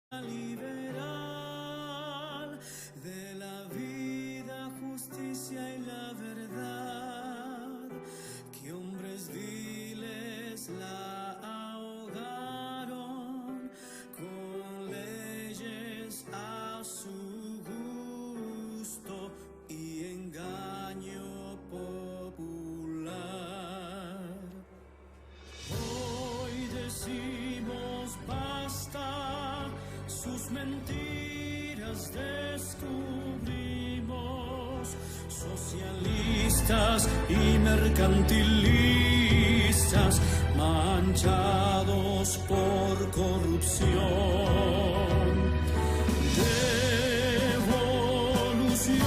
liberal de la vida, justicia y la verdad, que hombres viles la ahogaron con leyes a su gusto y engaño popular. Hoy decimos basta, sus mentiras descubrimos, socialistas y mercantilistas manchados por corrupción. Devolución,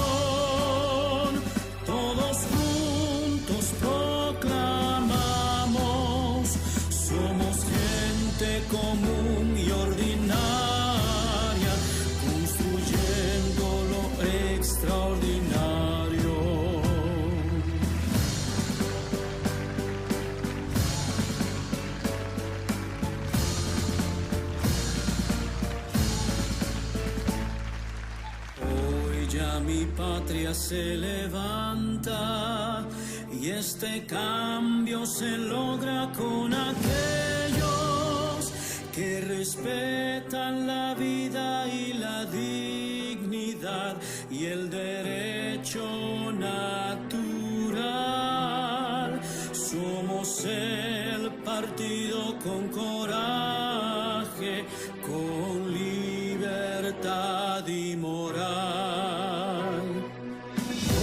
todos juntos proclamamos, somos gente común y ordinaria, construyendo lo extraordinario. Hoy ya mi patria se levanta y este cambio se logra con aquellos que respetan la vida y la dignidad y el derecho natural. Somos el partido con coraje, con libertad y moral.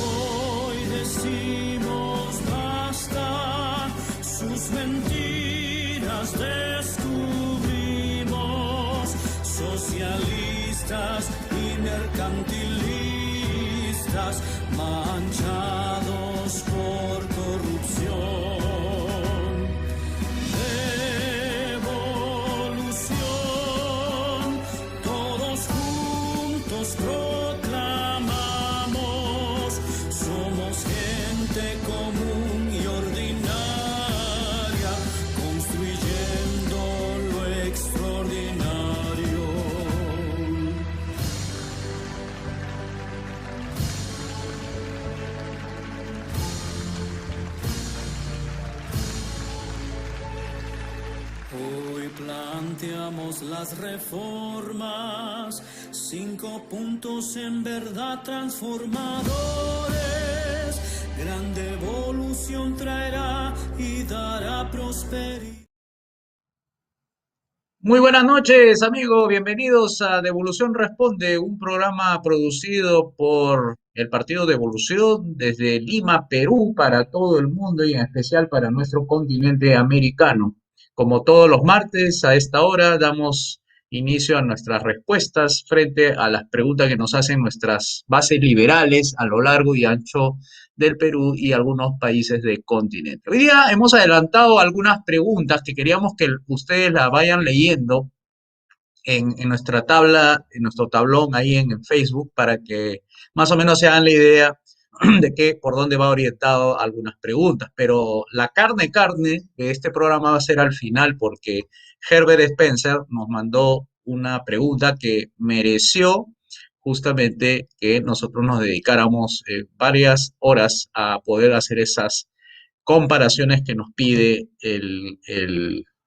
Hoy decimos basta, sus mentiras descubrimos, socialistas y mercantilistas manchados por corrupción. Devolución, todos juntos proclamamos, somos gente común y ordinaria, construyendo lo extraordinario. Hoy planteamos las reformas, 5 puntos en verdad transformadores. Gran devolución traerá y dará prosperidad. Muy buenas noches, amigos. Bienvenidos a Devolución Responde, un programa producido por el Partido Devolución desde Lima, Perú, para todo el mundo y en especial para nuestro continente americano. Como todos los martes, a esta hora damos inicio a nuestras respuestas frente a las preguntas que nos hacen nuestras bases liberales a lo largo y ancho del Perú y algunos países del continente. Hoy día hemos adelantado algunas preguntas que queríamos que ustedes las vayan leyendo en nuestra tabla, en nuestro tablón ahí en Facebook, para que más o menos se hagan la idea de que por dónde va orientado algunas preguntas. Pero la carne de este programa va a ser al final, porque Herbert Spencer nos mandó una pregunta que mereció justamente que nosotros nos dedicáramos varias horas a poder hacer esas comparaciones que nos pide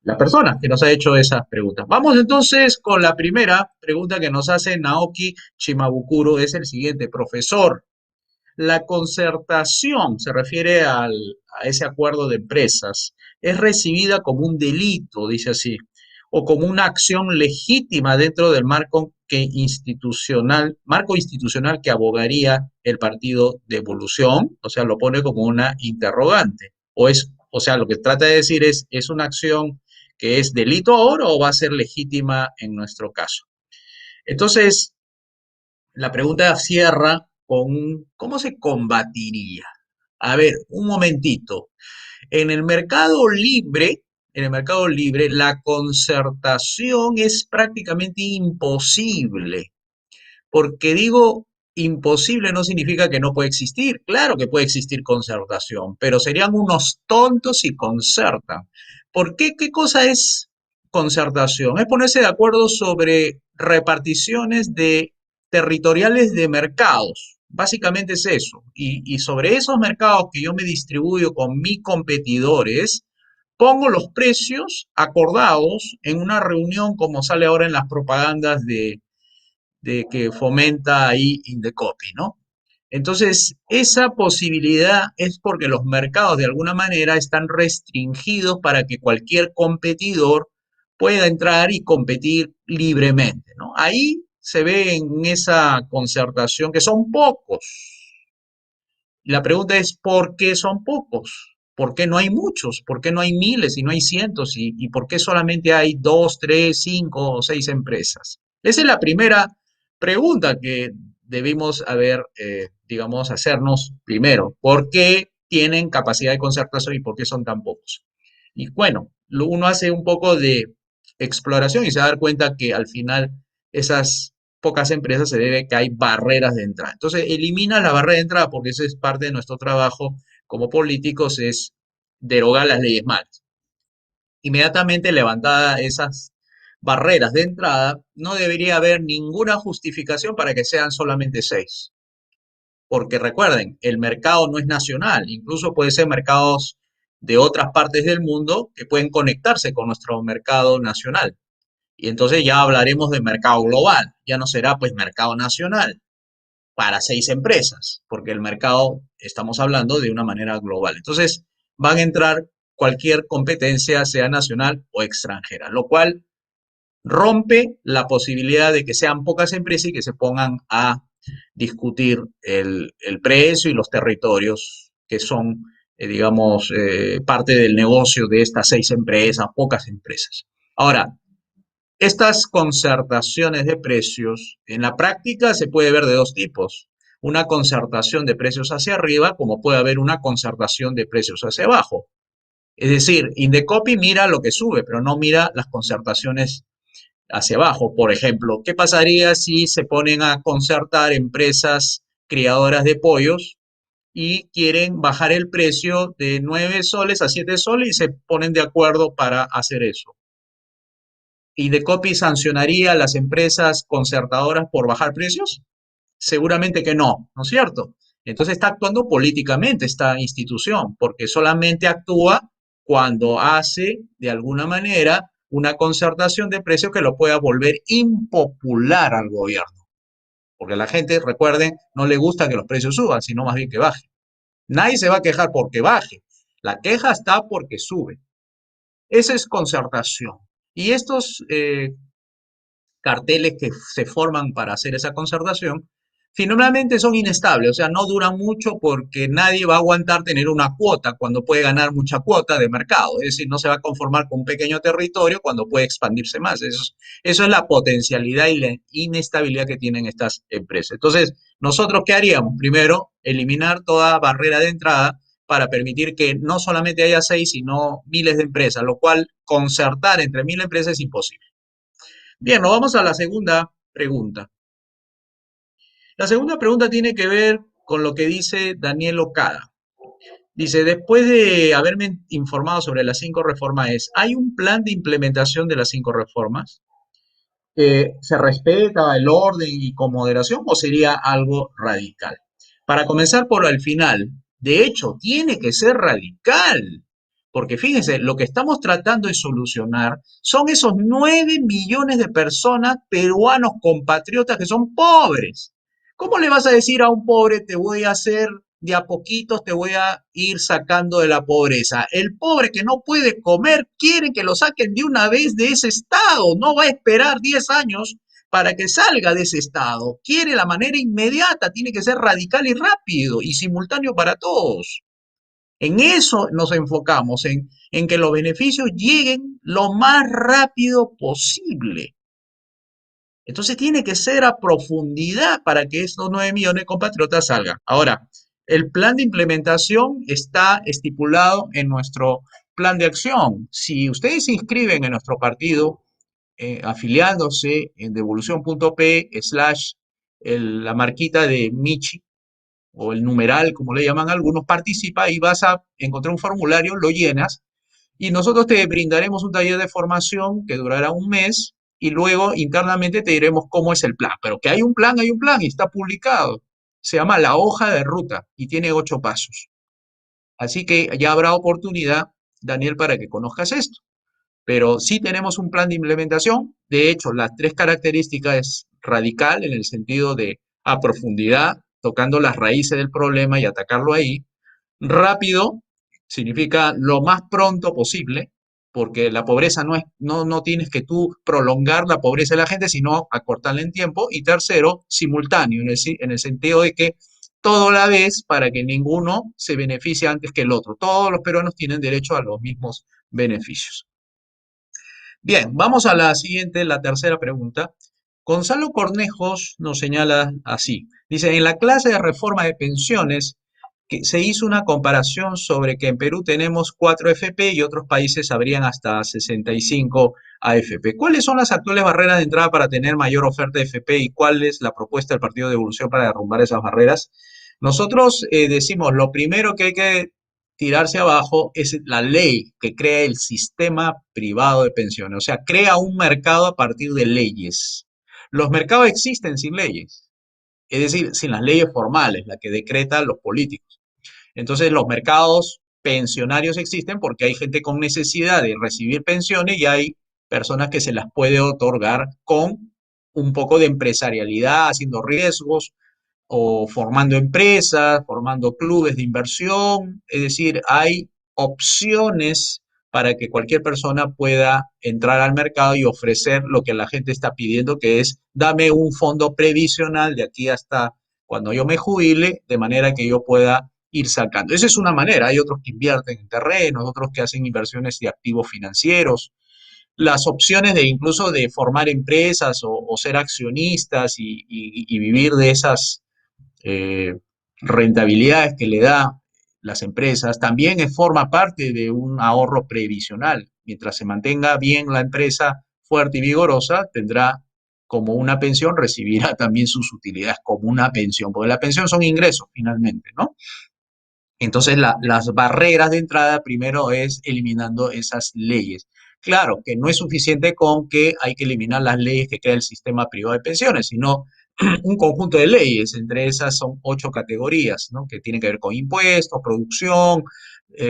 la persona que nos ha hecho esas preguntas. Vamos entonces con la primera pregunta que nos hace Naoki Shimabukuro. Es el siguiente: profesor, la concertación se refiere a ese acuerdo de empresas. Es recibida como un delito, dice así, o como una acción legítima dentro del marco institucional que abogaría el Partido de Evolución. O sea, lo pone como una interrogante. O sea, lo que trata de decir ¿es una acción que es delito ahora o va a ser legítima en nuestro caso? Entonces, la pregunta cierra con ¿cómo se combatiría? A ver, un momentito. En el mercado libre, la concertación es prácticamente imposible. Porque digo imposible no significa que no puede existir. Claro que puede existir concertación, pero serían unos tontos si concertan. ¿Por qué? ¿Qué cosa es? concertación? Es ponerse de acuerdo sobre reparticiones de territoriales de mercados. Básicamente es eso. Y sobre esos mercados que yo me distribuyo con mis competidores, pongo los precios acordados en una reunión como sale ahora en las propagandas de que fomenta ahí Indecopi, ¿no? Entonces, esa posibilidad es porque los mercados de alguna manera están restringidos para que cualquier competidor pueda entrar y competir libremente, ¿no? Ahí se ve en esa concertación que son pocos. Y la pregunta es, ¿por qué son pocos? ¿Por qué no hay muchos? ¿Por qué no hay miles y no hay cientos? ¿Y por qué solamente hay dos, tres, cinco o seis empresas? Esa es la primera pregunta que debimos haber, digamos, hacernos primero. ¿Por qué tienen capacidad de concertación y por qué son tan pocos? Y bueno, uno hace un poco de exploración y se va a dar cuenta que al final esas pocas empresas se debe que hay barreras de entrada. Entonces, elimina la barrera de entrada porque eso es parte de nuestro trabajo como políticos, es derogar las leyes malas. Inmediatamente levantadas esas barreras de entrada, no debería haber ninguna justificación para que sean solamente seis. Porque recuerden, el mercado no es nacional, incluso puede ser mercados de otras partes del mundo que pueden conectarse con nuestro mercado nacional. Y entonces ya hablaremos de mercado global, ya no será pues mercado nacional para seis empresas, porque el mercado estamos hablando de una manera global. Entonces van a entrar cualquier competencia, sea nacional o extranjera, lo cual rompe la posibilidad de que sean pocas empresas y que se pongan a discutir el precio y los territorios que son, digamos, parte del negocio de estas seis empresas, pocas empresas. Ahora, estas concertaciones de precios en la práctica se puede ver de dos tipos. Una concertación de precios hacia arriba, como puede haber una concertación de precios hacia abajo. Es decir, Indecopi mira lo que sube, pero no mira las concertaciones hacia abajo. Por ejemplo, ¿qué pasaría si se ponen a concertar empresas criadoras de pollos y quieren bajar el precio de 9 soles a 7 soles y se ponen de acuerdo para hacer eso? ¿Indecopi sancionaría a las empresas concertadoras por bajar precios? Seguramente que no, ¿no es cierto? Entonces está actuando políticamente esta institución, porque solamente actúa cuando hace, de alguna manera, una concertación de precios que lo pueda volver impopular al gobierno. Porque a la gente, recuerden, no le gusta que los precios suban, sino más bien que bajen. Nadie se va a quejar porque baje. La queja está porque sube. Esa es concertación. Y estos carteles que se forman para hacer esa concertación, finalmente son inestables, o sea, no duran mucho porque nadie va a aguantar tener una cuota cuando puede ganar mucha cuota de mercado, es decir, no se va a conformar con un pequeño territorio cuando puede expandirse más. Eso es la potencialidad y la inestabilidad que tienen estas empresas. Entonces, ¿nosotros qué haríamos? Primero, eliminar toda barrera de entrada para permitir que no solamente haya seis, sino miles de empresas, lo cual concertar entre 1000 empresas es imposible. Bien, nos vamos a la segunda pregunta. La segunda pregunta tiene que ver con lo que dice Daniel Ocada. Dice, después de haberme informado sobre las 5 reformas, ¿hay un plan de implementación de las 5 reformas? ¿Se respeta el orden y con moderación o sería algo radical? Para comenzar por el final, de hecho, tiene que ser radical, porque fíjense, lo que estamos tratando de solucionar son esos 9 millones de personas peruanos compatriotas que son pobres. ¿Cómo le vas a decir a un pobre, te voy a hacer de a poquitos, te voy a ir sacando de la pobreza? El pobre que no puede comer quiere que lo saquen de una vez de ese estado, no va a esperar 10 años para que salga de ese estado. Quiere la manera inmediata, tiene que ser radical y rápido y simultáneo para todos. En eso nos enfocamos, en que los beneficios lleguen lo más rápido posible. Entonces tiene que ser a profundidad para que estos 9 millones de compatriotas salgan. Ahora, el plan de implementación está estipulado en nuestro plan de acción. Si ustedes se inscriben en nuestro partido, afiliándose en devolución.p/ la marquita de Michi o el numeral, como le llaman algunos, participa y vas a encontrar un formulario, lo llenas y nosotros te brindaremos un taller de formación que durará un mes y luego internamente te diremos cómo es el plan. Pero que hay un plan y está publicado. Se llama la hoja de ruta y tiene 8 pasos. Así que ya habrá oportunidad, Daniel, para que conozcas esto. Pero sí tenemos un plan de implementación. De hecho, las 3 características es radical en el sentido de a profundidad, tocando las raíces del problema y atacarlo ahí. Rápido significa lo más pronto posible, porque la pobreza no tienes que tú prolongar la pobreza de la gente, sino acortarla en tiempo. Y tercero, simultáneo, en el sentido de que todo a la vez para que ninguno se beneficie antes que el otro. Todos los peruanos tienen derecho a los mismos beneficios. Bien, vamos a la siguiente, la tercera pregunta. Gonzalo Cornejos nos señala así. Dice, en la clase de reforma de pensiones que se hizo una comparación sobre que en Perú tenemos 4 FP y otros países habrían hasta 65 AFP. ¿Cuáles son las actuales barreras de entrada para tener mayor oferta de FP y cuál es la propuesta del Partido de Evolución para derrumbar esas barreras? Nosotros decimos, lo primero que hay que tirarse abajo es la ley que crea el sistema privado de pensiones. O sea, crea un mercado a partir de leyes. Los mercados existen sin leyes, es decir, sin las leyes formales, las que decretan los políticos. Entonces, los mercados pensionarios existen porque hay gente con necesidad de recibir pensiones y hay personas que se las puede otorgar con un poco de empresarialidad, haciendo riesgos, o formando empresas, formando clubes de inversión, es decir, hay opciones para que cualquier persona pueda entrar al mercado y ofrecer lo que la gente está pidiendo, que es dame un fondo previsional de aquí hasta cuando yo me jubile, de manera que yo pueda ir sacando. Esa es una manera, hay otros que invierten en terrenos, otros que hacen inversiones de activos financieros, las opciones de incluso de formar empresas o ser accionistas y vivir de esas eh, rentabilidades que le da las empresas, también forma parte de un ahorro previsional. Mientras se mantenga bien la empresa fuerte y vigorosa, tendrá como una pensión, recibirá también sus utilidades como una pensión, porque la pensión son ingresos finalmente, ¿no? Entonces, las barreras de entrada primero es eliminando esas leyes. Claro que no es suficiente con que hay que eliminar las leyes que crea el sistema privado de pensiones, sino un conjunto de leyes. Entre esas son 8 categorías, ¿no? Que tienen que ver con impuestos, producción,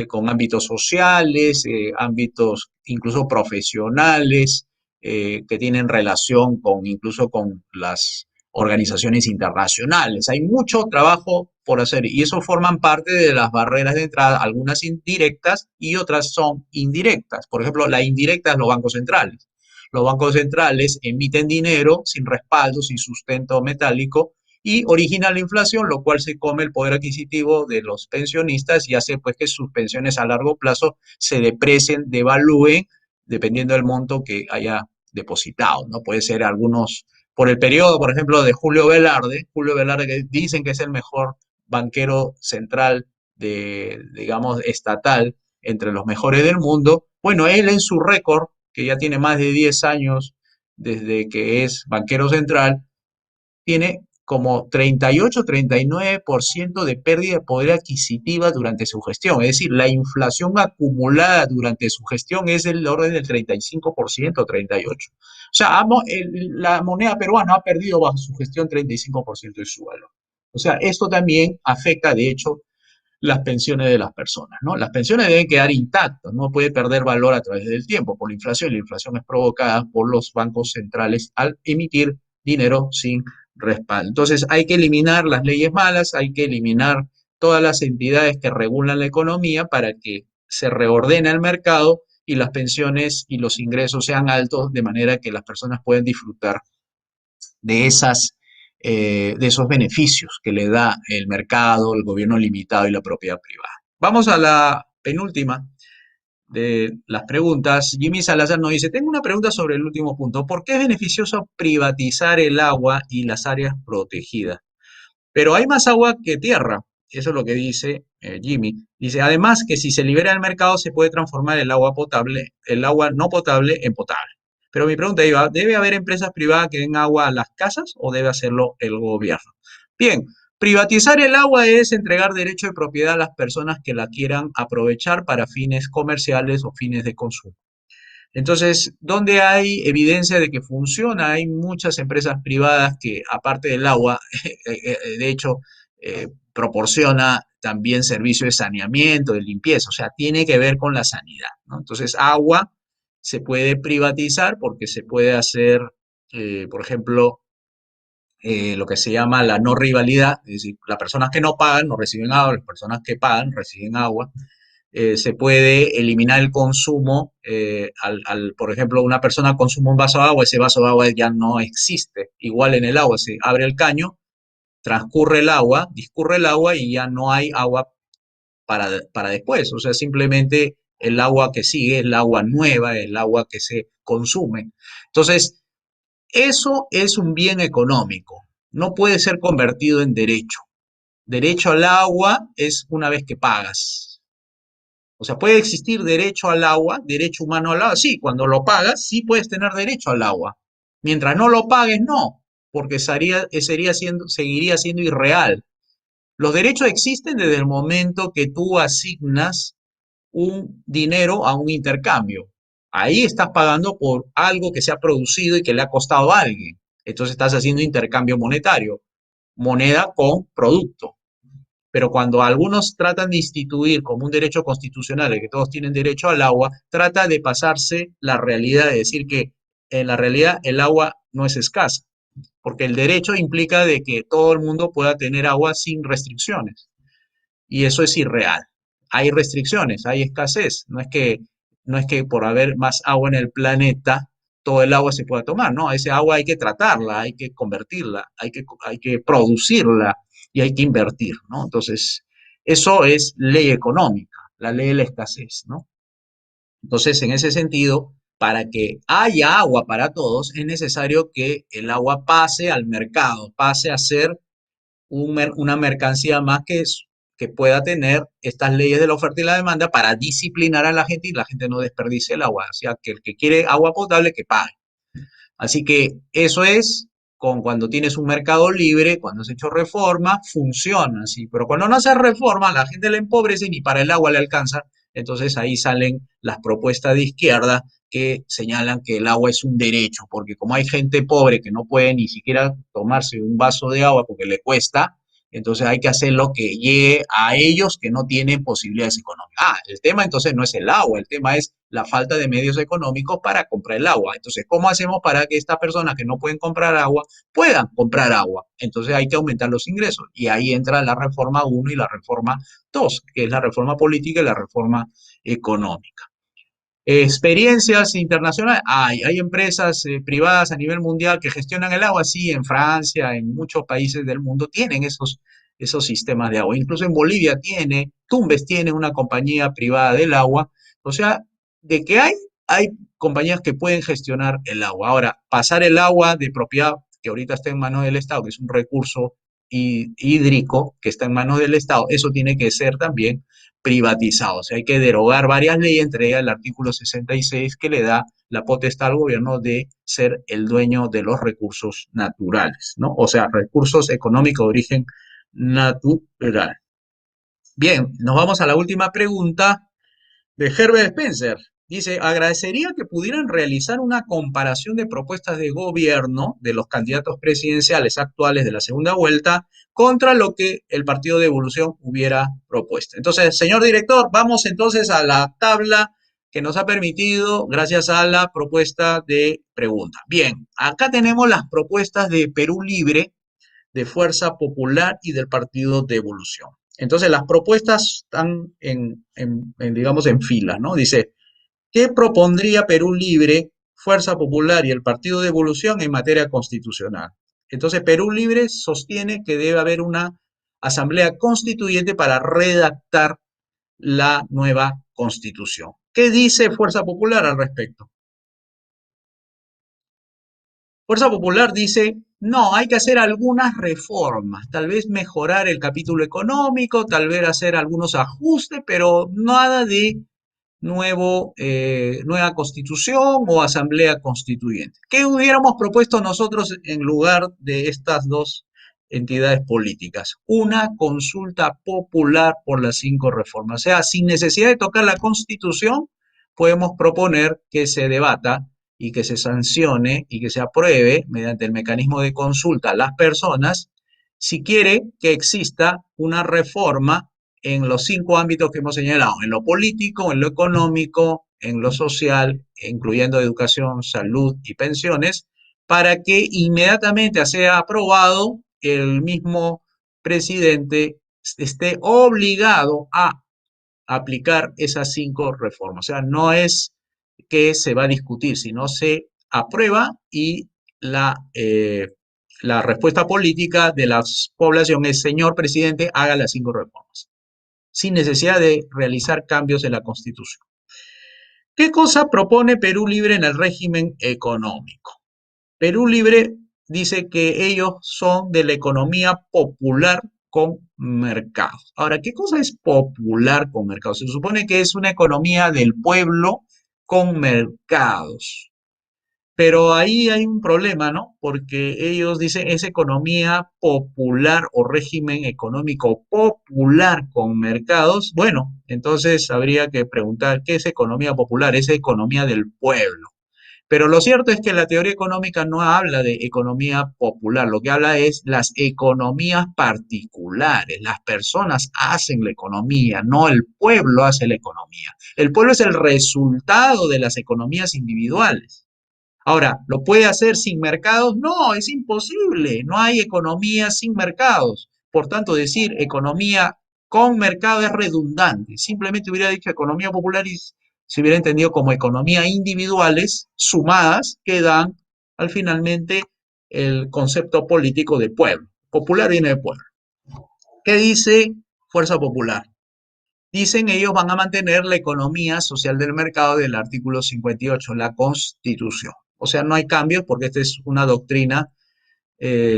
con ámbitos sociales, ámbitos incluso profesionales, que tienen relación con incluso con las organizaciones internacionales. Hay mucho trabajo por hacer y eso forman parte de las barreras de entrada, algunas indirectas y otras son indirectas. Por ejemplo, la indirecta es los bancos centrales. Los bancos centrales emiten dinero sin respaldo, sin sustento metálico y origina la inflación, lo cual se come el poder adquisitivo de los pensionistas y hace pues que sus pensiones a largo plazo se deprecien, devalúen, dependiendo del monto que haya depositado, ¿no? Puede ser algunos por el periodo, por ejemplo, de Julio Velarde que dicen que es el mejor banquero central digamos, estatal, entre los mejores del mundo. Bueno, él en su récord, que ya tiene más de 10 años desde que es banquero central, tiene como 38-39% de pérdida de poder adquisitiva durante su gestión. Es decir, la inflación acumulada durante su gestión es del orden del 35%, 38%. O sea, la moneda peruana ha perdido bajo su gestión 35% de su valor. O sea, esto también afecta, de hecho, las pensiones de las personas, ¿no? Las pensiones deben quedar intactas, no puede perder valor a través del tiempo por la inflación. La inflación es provocada por los bancos centrales al emitir dinero sin respaldo. Entonces, hay que eliminar las leyes malas, hay que eliminar todas las entidades que regulan la economía para que se reordene el mercado y las pensiones y los ingresos sean altos de manera que las personas puedan disfrutar de de esos beneficios que le da el mercado, el gobierno limitado y la propiedad privada. Vamos a la penúltima de las preguntas. Jimmy Salazar nos dice, tengo una pregunta sobre el último punto. ¿Por qué es beneficioso privatizar el agua y las áreas protegidas? Pero hay más agua que tierra. Eso es lo que dice Jimmy. Dice, además que si se libera el mercado se puede transformar el agua no potable en potable. Pero mi pregunta iba, ¿debe haber empresas privadas que den agua a las casas o debe hacerlo el gobierno? Bien, Privatizar el agua es entregar derecho de propiedad a las personas que la quieran aprovechar para fines comerciales o fines de consumo. Entonces, ¿dónde hay evidencia de que funciona? Hay muchas empresas privadas que, aparte del agua, de hecho, proporciona también servicio de saneamiento, de limpieza, o sea, tiene que ver con la sanidad, ¿no? Entonces, agua se puede privatizar porque se puede hacer, por ejemplo, lo que se llama la no rivalidad, es decir, las personas que no pagan no reciben agua, las personas que pagan reciben agua. Se puede eliminar el consumo, por ejemplo, una persona consume un vaso de agua, ese vaso de agua ya no existe. Igual en el agua, se abre el caño, transcurre el agua, discurre el agua y ya no hay agua para después. O sea, simplemente el agua que sigue es el agua nueva, el agua que se consume. Entonces, eso es un bien económico, no puede ser convertido en derecho. Derecho al agua es una vez que pagas. O sea, puede existir derecho al agua, derecho humano al agua. Sí, cuando lo pagas, sí puedes tener derecho al agua. Mientras no lo pagues, no, porque seguiría siendo irreal. Los derechos existen desde el momento que tú asignas un dinero a un intercambio. Ahí estás pagando por algo que se ha producido y que le ha costado a alguien. Entonces estás haciendo intercambio monetario, moneda con producto. Pero cuando algunos tratan de instituir como un derecho constitucional, el que todos tienen derecho al agua, trata de pasarse la realidad, de decir que en la realidad el agua no es escasa, porque el derecho implica de que todo el mundo pueda tener agua sin restricciones, y eso es irreal. Hay restricciones, hay escasez, no es que por haber más agua en el planeta, todo el agua se pueda tomar, no, ese agua hay que tratarla, hay que convertirla, hay que producirla y hay que invertir, ¿no? Entonces, eso es ley económica, la ley de la escasez, ¿no? Entonces, en ese sentido, para que haya agua para todos, es necesario que el agua pase al mercado, pase a ser una mercancía más que pueda tener estas leyes de la oferta y la demanda para disciplinar a la gente y la gente no desperdicie el agua. O sea, que el que quiere agua potable, que pague. Así que eso es cuando tienes un mercado libre, cuando has hecho reforma, funciona así. Pero cuando no haces reforma, la gente le empobrece y ni para el agua le alcanza. Entonces ahí salen las propuestas de izquierda que señalan que el agua es un derecho, porque como hay gente pobre que no puede ni siquiera tomarse un vaso de agua porque le cuesta, entonces hay que hacer lo que llegue a ellos que no tienen posibilidades económicas. El tema entonces no es el agua, el tema es la falta de medios económicos para comprar el agua. Entonces, ¿cómo hacemos para que estas personas que no pueden comprar agua puedan comprar agua? Entonces hay que aumentar los ingresos. Y ahí entra la reforma 1 y la reforma 2, que es la reforma política y la reforma económica. Experiencias internacionales, hay empresas privadas a nivel mundial que gestionan el agua, sí, en Francia, en muchos países del mundo tienen esos sistemas de agua. Incluso en Bolivia Tumbes tiene una compañía privada del agua. O sea, de que hay compañías que pueden gestionar el agua. Ahora, pasar el agua de propiedad que ahorita está en manos del Estado, que es un recurso hídrico que está en manos del Estado, eso tiene que ser también privatizado. O sea, hay que derogar varias leyes, entre ellas el artículo 66 que le da la potestad al gobierno de ser el dueño de los recursos naturales, ¿no? O sea, recursos económicos de origen natural. Bien, nos vamos a la última pregunta de Herbert Spencer. Dice, agradecería que pudieran realizar una comparación de propuestas de gobierno de los candidatos presidenciales actuales de la segunda vuelta contra lo que el Partido de Evolución hubiera propuesto. Entonces, señor director, vamos entonces a la tabla que nos ha permitido gracias a la propuesta de pregunta. Bien, acá tenemos las propuestas de Perú Libre, de Fuerza Popular y del Partido de Evolución. Entonces, las propuestas están digamos, en fila, ¿no? Dice, ¿qué propondría Perú Libre, Fuerza Popular y el Partido de Evolución en materia constitucional? Entonces, Perú Libre sostiene que debe haber una asamblea constituyente para redactar la nueva constitución. ¿Qué dice Fuerza Popular al respecto? Fuerza Popular dice, no, hay que hacer algunas reformas, tal vez mejorar el capítulo económico, tal vez hacer algunos ajustes, pero nada de nueva constitución o asamblea constituyente. ¿Qué hubiéramos propuesto nosotros en lugar de estas dos entidades políticas. Una consulta popular por las 5 reformas. O sea, sin necesidad de tocar la Constitución, podemos proponer que se debata y que se sancione y que se apruebe mediante el mecanismo de consulta a las personas si quiere que exista una reforma en los 5 ámbitos que hemos señalado, en lo político, en lo económico, en lo social, incluyendo educación, salud y pensiones, para que inmediatamente sea aprobado el mismo presidente esté obligado a aplicar esas 5 reformas. O sea, no es que se va a discutir, sino se aprueba y la respuesta política de la población es, señor presidente, haga las 5 reformas, sin necesidad de realizar cambios en la Constitución. ¿Qué cosa propone Perú Libre en el régimen económico? Perú Libre dice que ellos son de la economía popular con mercados. Ahora, ¿qué cosa es popular con mercados? Se supone que es una economía del pueblo con mercados. Pero ahí hay un problema, ¿no? Porque ellos dicen es economía popular o régimen económico popular con mercados. Bueno, entonces habría que preguntar, ¿qué es economía popular? Es economía del pueblo. Pero lo cierto es que la teoría económica no habla de economía popular, lo que habla es las economías particulares. Las personas hacen la economía, no el pueblo hace la economía. El pueblo es el resultado de las economías individuales. Ahora, ¿lo puede hacer sin mercados? No, es imposible. No hay economía sin mercados. Por tanto, decir economía con mercado es redundante. Simplemente hubiera dicho economía popular y se hubiera entendido como economía individuales sumadas que dan al finalmente el concepto político de pueblo. Popular viene de pueblo. ¿Qué dice Fuerza Popular? Dicen ellos van a mantener la economía social del mercado del artículo 58, la Constitución. O sea, no hay cambios porque esta es una doctrina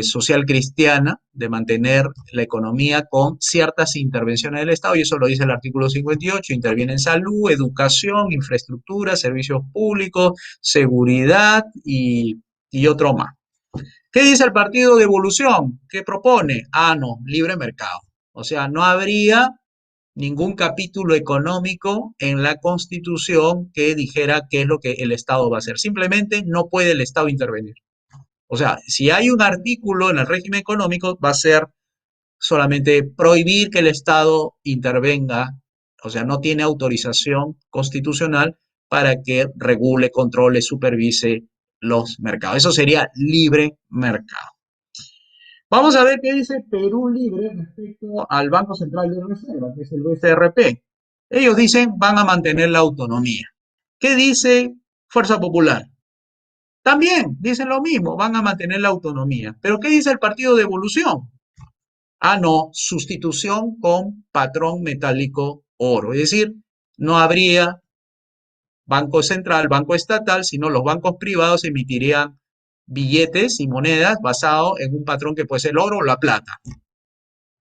social cristiana de mantener la economía con ciertas intervenciones del Estado, y eso lo dice el artículo 58, interviene en salud, educación, infraestructura, servicios públicos, seguridad y otro más. ¿Qué dice el Partido de Evolución? ¿Qué propone? Ah, no, libre mercado. O sea, no habría ningún capítulo económico en la Constitución que dijera qué es lo que el Estado va a hacer. Simplemente no puede el Estado intervenir. O sea, si hay un artículo en el régimen económico, va a ser solamente prohibir que el Estado intervenga, o sea, no tiene autorización constitucional para que regule, controle, supervise los mercados. Eso sería libre mercado. Vamos a ver qué dice Perú Libre respecto al Banco Central de Reserva, que es el BCRP. Ellos dicen van a mantener la autonomía. ¿Qué dice Fuerza Popular? También dicen lo mismo, van a mantener la autonomía. ¿Pero qué dice el Partido de Evolución? Ah, no, sustitución con patrón metálico oro. Es decir, no habría banco central, banco estatal, sino los bancos privados emitirían billetes y monedas basados en un patrón que puede ser el oro o la plata.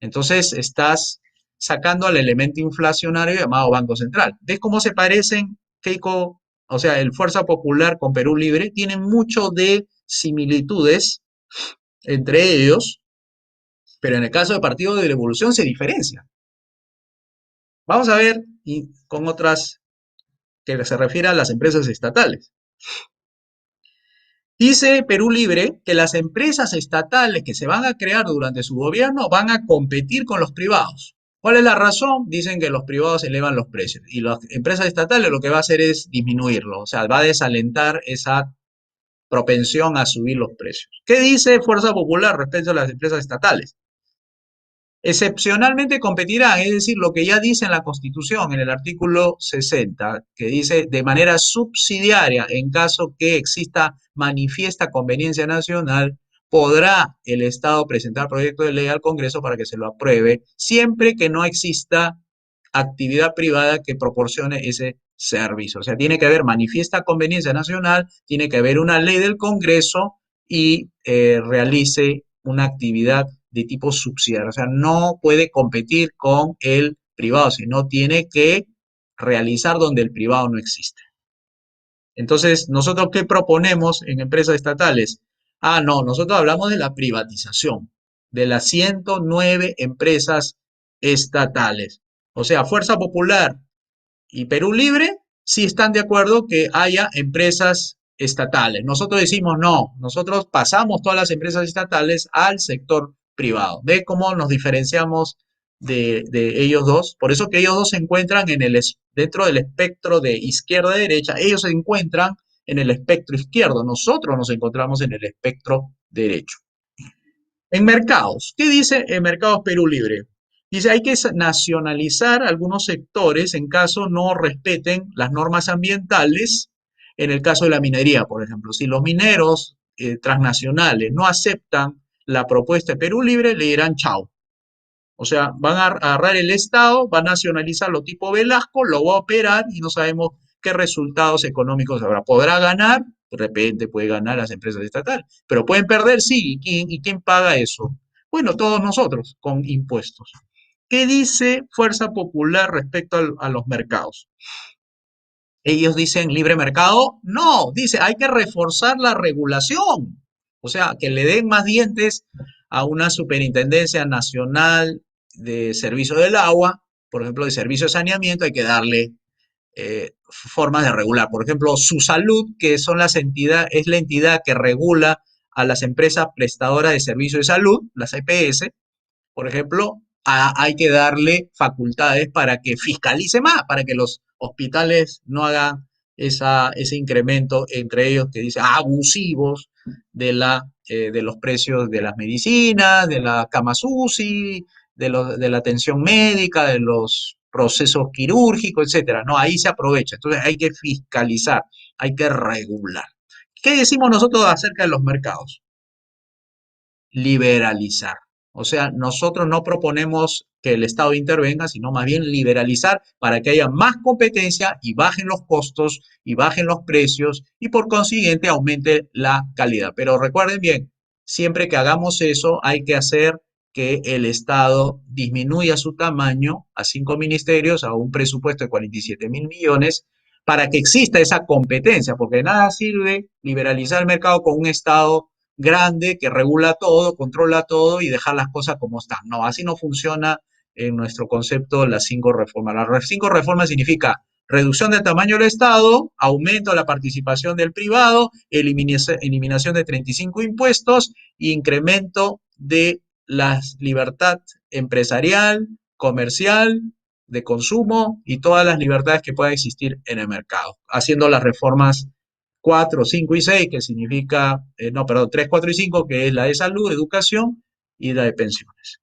Entonces estás sacando al elemento inflacionario llamado Banco Central. ¿Ves cómo se parecen, Keiko? O sea, el Fuerza Popular con Perú Libre tienen mucho de similitudes entre ellos, pero en el caso del Partido de la Evolución se diferencia. Vamos a ver y con otras que se refieren a las empresas estatales. Dice Perú Libre que las empresas estatales que se van a crear durante su gobierno van a competir con los privados. ¿Cuál es la razón? Dicen que los privados elevan los precios y las empresas estatales lo que va a hacer es disminuirlo, o sea, va a desalentar esa propensión a subir los precios. ¿Qué dice Fuerza Popular respecto a las empresas estatales? Excepcionalmente competirán, es decir, lo que ya dice en la Constitución, en el artículo 60, que dice de manera subsidiaria, en caso que exista manifiesta conveniencia nacional, podrá el Estado presentar proyecto de ley al Congreso para que se lo apruebe, siempre que no exista actividad privada que proporcione ese servicio. O sea, tiene que haber manifiesta conveniencia nacional, tiene que haber una ley del Congreso y realice una actividad de tipo subsidiario. O sea, no puede competir con el privado, sino tiene que realizar donde el privado no existe. Entonces, ¿nosotros qué proponemos en empresas estatales? Ah, no, nosotros hablamos de la privatización. de las 109 empresas estatales. O sea, Fuerza Popular y Perú Libre sí están de acuerdo que haya empresas estatales. Nosotros decimos no, nosotros pasamos todas las empresas estatales al sector privado. ¿Ve cómo nos diferenciamos de ellos dos? Por eso que ellos dos se encuentran dentro del espectro de izquierda a derecha, ellos se encuentran en el espectro izquierdo, nosotros nos encontramos en el espectro derecho. En mercados, ¿qué dice en Mercados Perú Libre? Dice, hay que nacionalizar algunos sectores en caso no respeten las normas ambientales, en el caso de la minería, por ejemplo. Si los mineros transnacionales no aceptan la propuesta de Perú Libre, le dirán chao. O sea, van a agarrar el Estado, va a nacionalizarlo tipo Velasco, lo va a operar y no sabemos qué resultados económicos habrá. ¿Podrá ganar? De repente puede ganar las empresas estatales, pero pueden perder, sí. ¿Y quién paga eso? Bueno, todos nosotros, con impuestos. ¿Qué dice Fuerza Popular respecto a los mercados? Ellos dicen libre mercado. No, dice hay que reforzar la regulación. O sea, que le den más dientes a una superintendencia nacional de servicio del agua, por ejemplo, de servicio de saneamiento, hay que darle formas de regular. Por ejemplo, su salud, que son es la entidad que regula a las empresas prestadoras de servicio de salud, las EPS, por ejemplo, hay que darle facultades para que fiscalice más, para que los hospitales no hagan ese incremento entre ellos que dice abusivos de los precios de las medicinas, de la cama UCI, de la atención médica, de los procesos quirúrgicos, etcétera. No, ahí se aprovecha. Entonces hay que fiscalizar, hay que regular. ¿Qué decimos nosotros acerca de los mercados? Liberalizar. O sea, nosotros no proponemos que el Estado intervenga, sino más bien liberalizar para que haya más competencia y bajen los costos y bajen los precios y por consiguiente aumente la calidad. Pero recuerden bien, siempre que hagamos eso hay que hacer que el Estado disminuya su tamaño a 5 ministerios, a un presupuesto de 47.000 millones, para que exista esa competencia, porque de nada sirve liberalizar el mercado con un Estado grande que regula todo, controla todo y dejar las cosas como están. No, así no funciona en nuestro concepto las 5 reformas. Las 5 reformas significa reducción del tamaño del Estado, aumento de la participación del privado, eliminación de 35 impuestos e incremento de la libertad empresarial, comercial, de consumo y todas las libertades que puedan existir en el mercado, haciendo las reformas 4, 5 y 6, que significa, no, perdón, 3, 4 y 5, que es la de salud, educación y la de pensiones.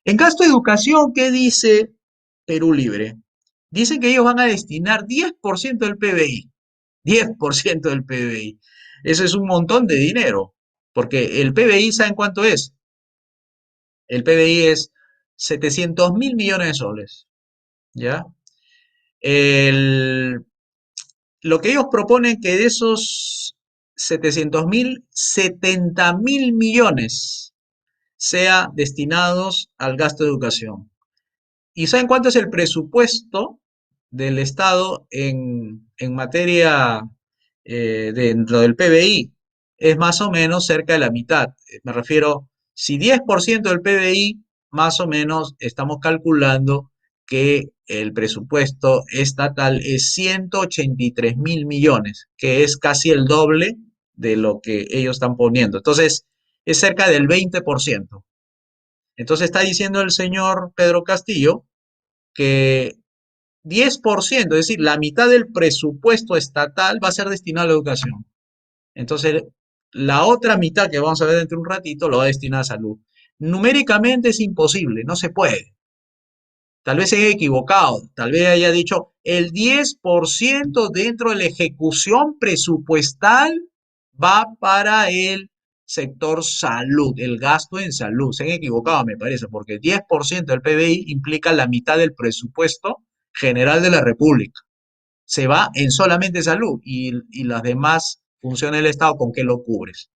En gasto de educación, ¿qué dice Perú Libre? Dicen que ellos van a destinar 10% del PBI. 10% del PBI. Eso es un montón de dinero, porque el PBI, ¿saben cuánto es? El PBI es 700.000 millones de soles, ¿ya? El, lo que ellos proponen que de esos 700.000, 70.000 millones sea destinados al gasto de educación. ¿Y saben cuánto es el presupuesto del Estado en materia dentro del PBI? Es más o menos cerca de la mitad. Me refiero, si 10% del PBI, más o menos estamos calculando que el presupuesto estatal es 183.000 millones, que es casi el doble de lo que ellos están poniendo. Entonces, es cerca del 20%. Entonces está diciendo el señor Pedro Castillo que 10%, es decir, la mitad del presupuesto estatal va a ser destinado a la educación. Entonces, la otra mitad que vamos a ver dentro de un ratito lo va a destinar a salud. Numéricamente es imposible, no se puede. Tal vez se haya equivocado, tal vez haya dicho el 10% dentro de la ejecución presupuestal va para el sector salud, el gasto en salud. Se han equivocado, me parece, porque el 10% del PBI implica la mitad del presupuesto general de la República. Se va en solamente salud y las demás funciones del Estado, ¿con qué lo cubres?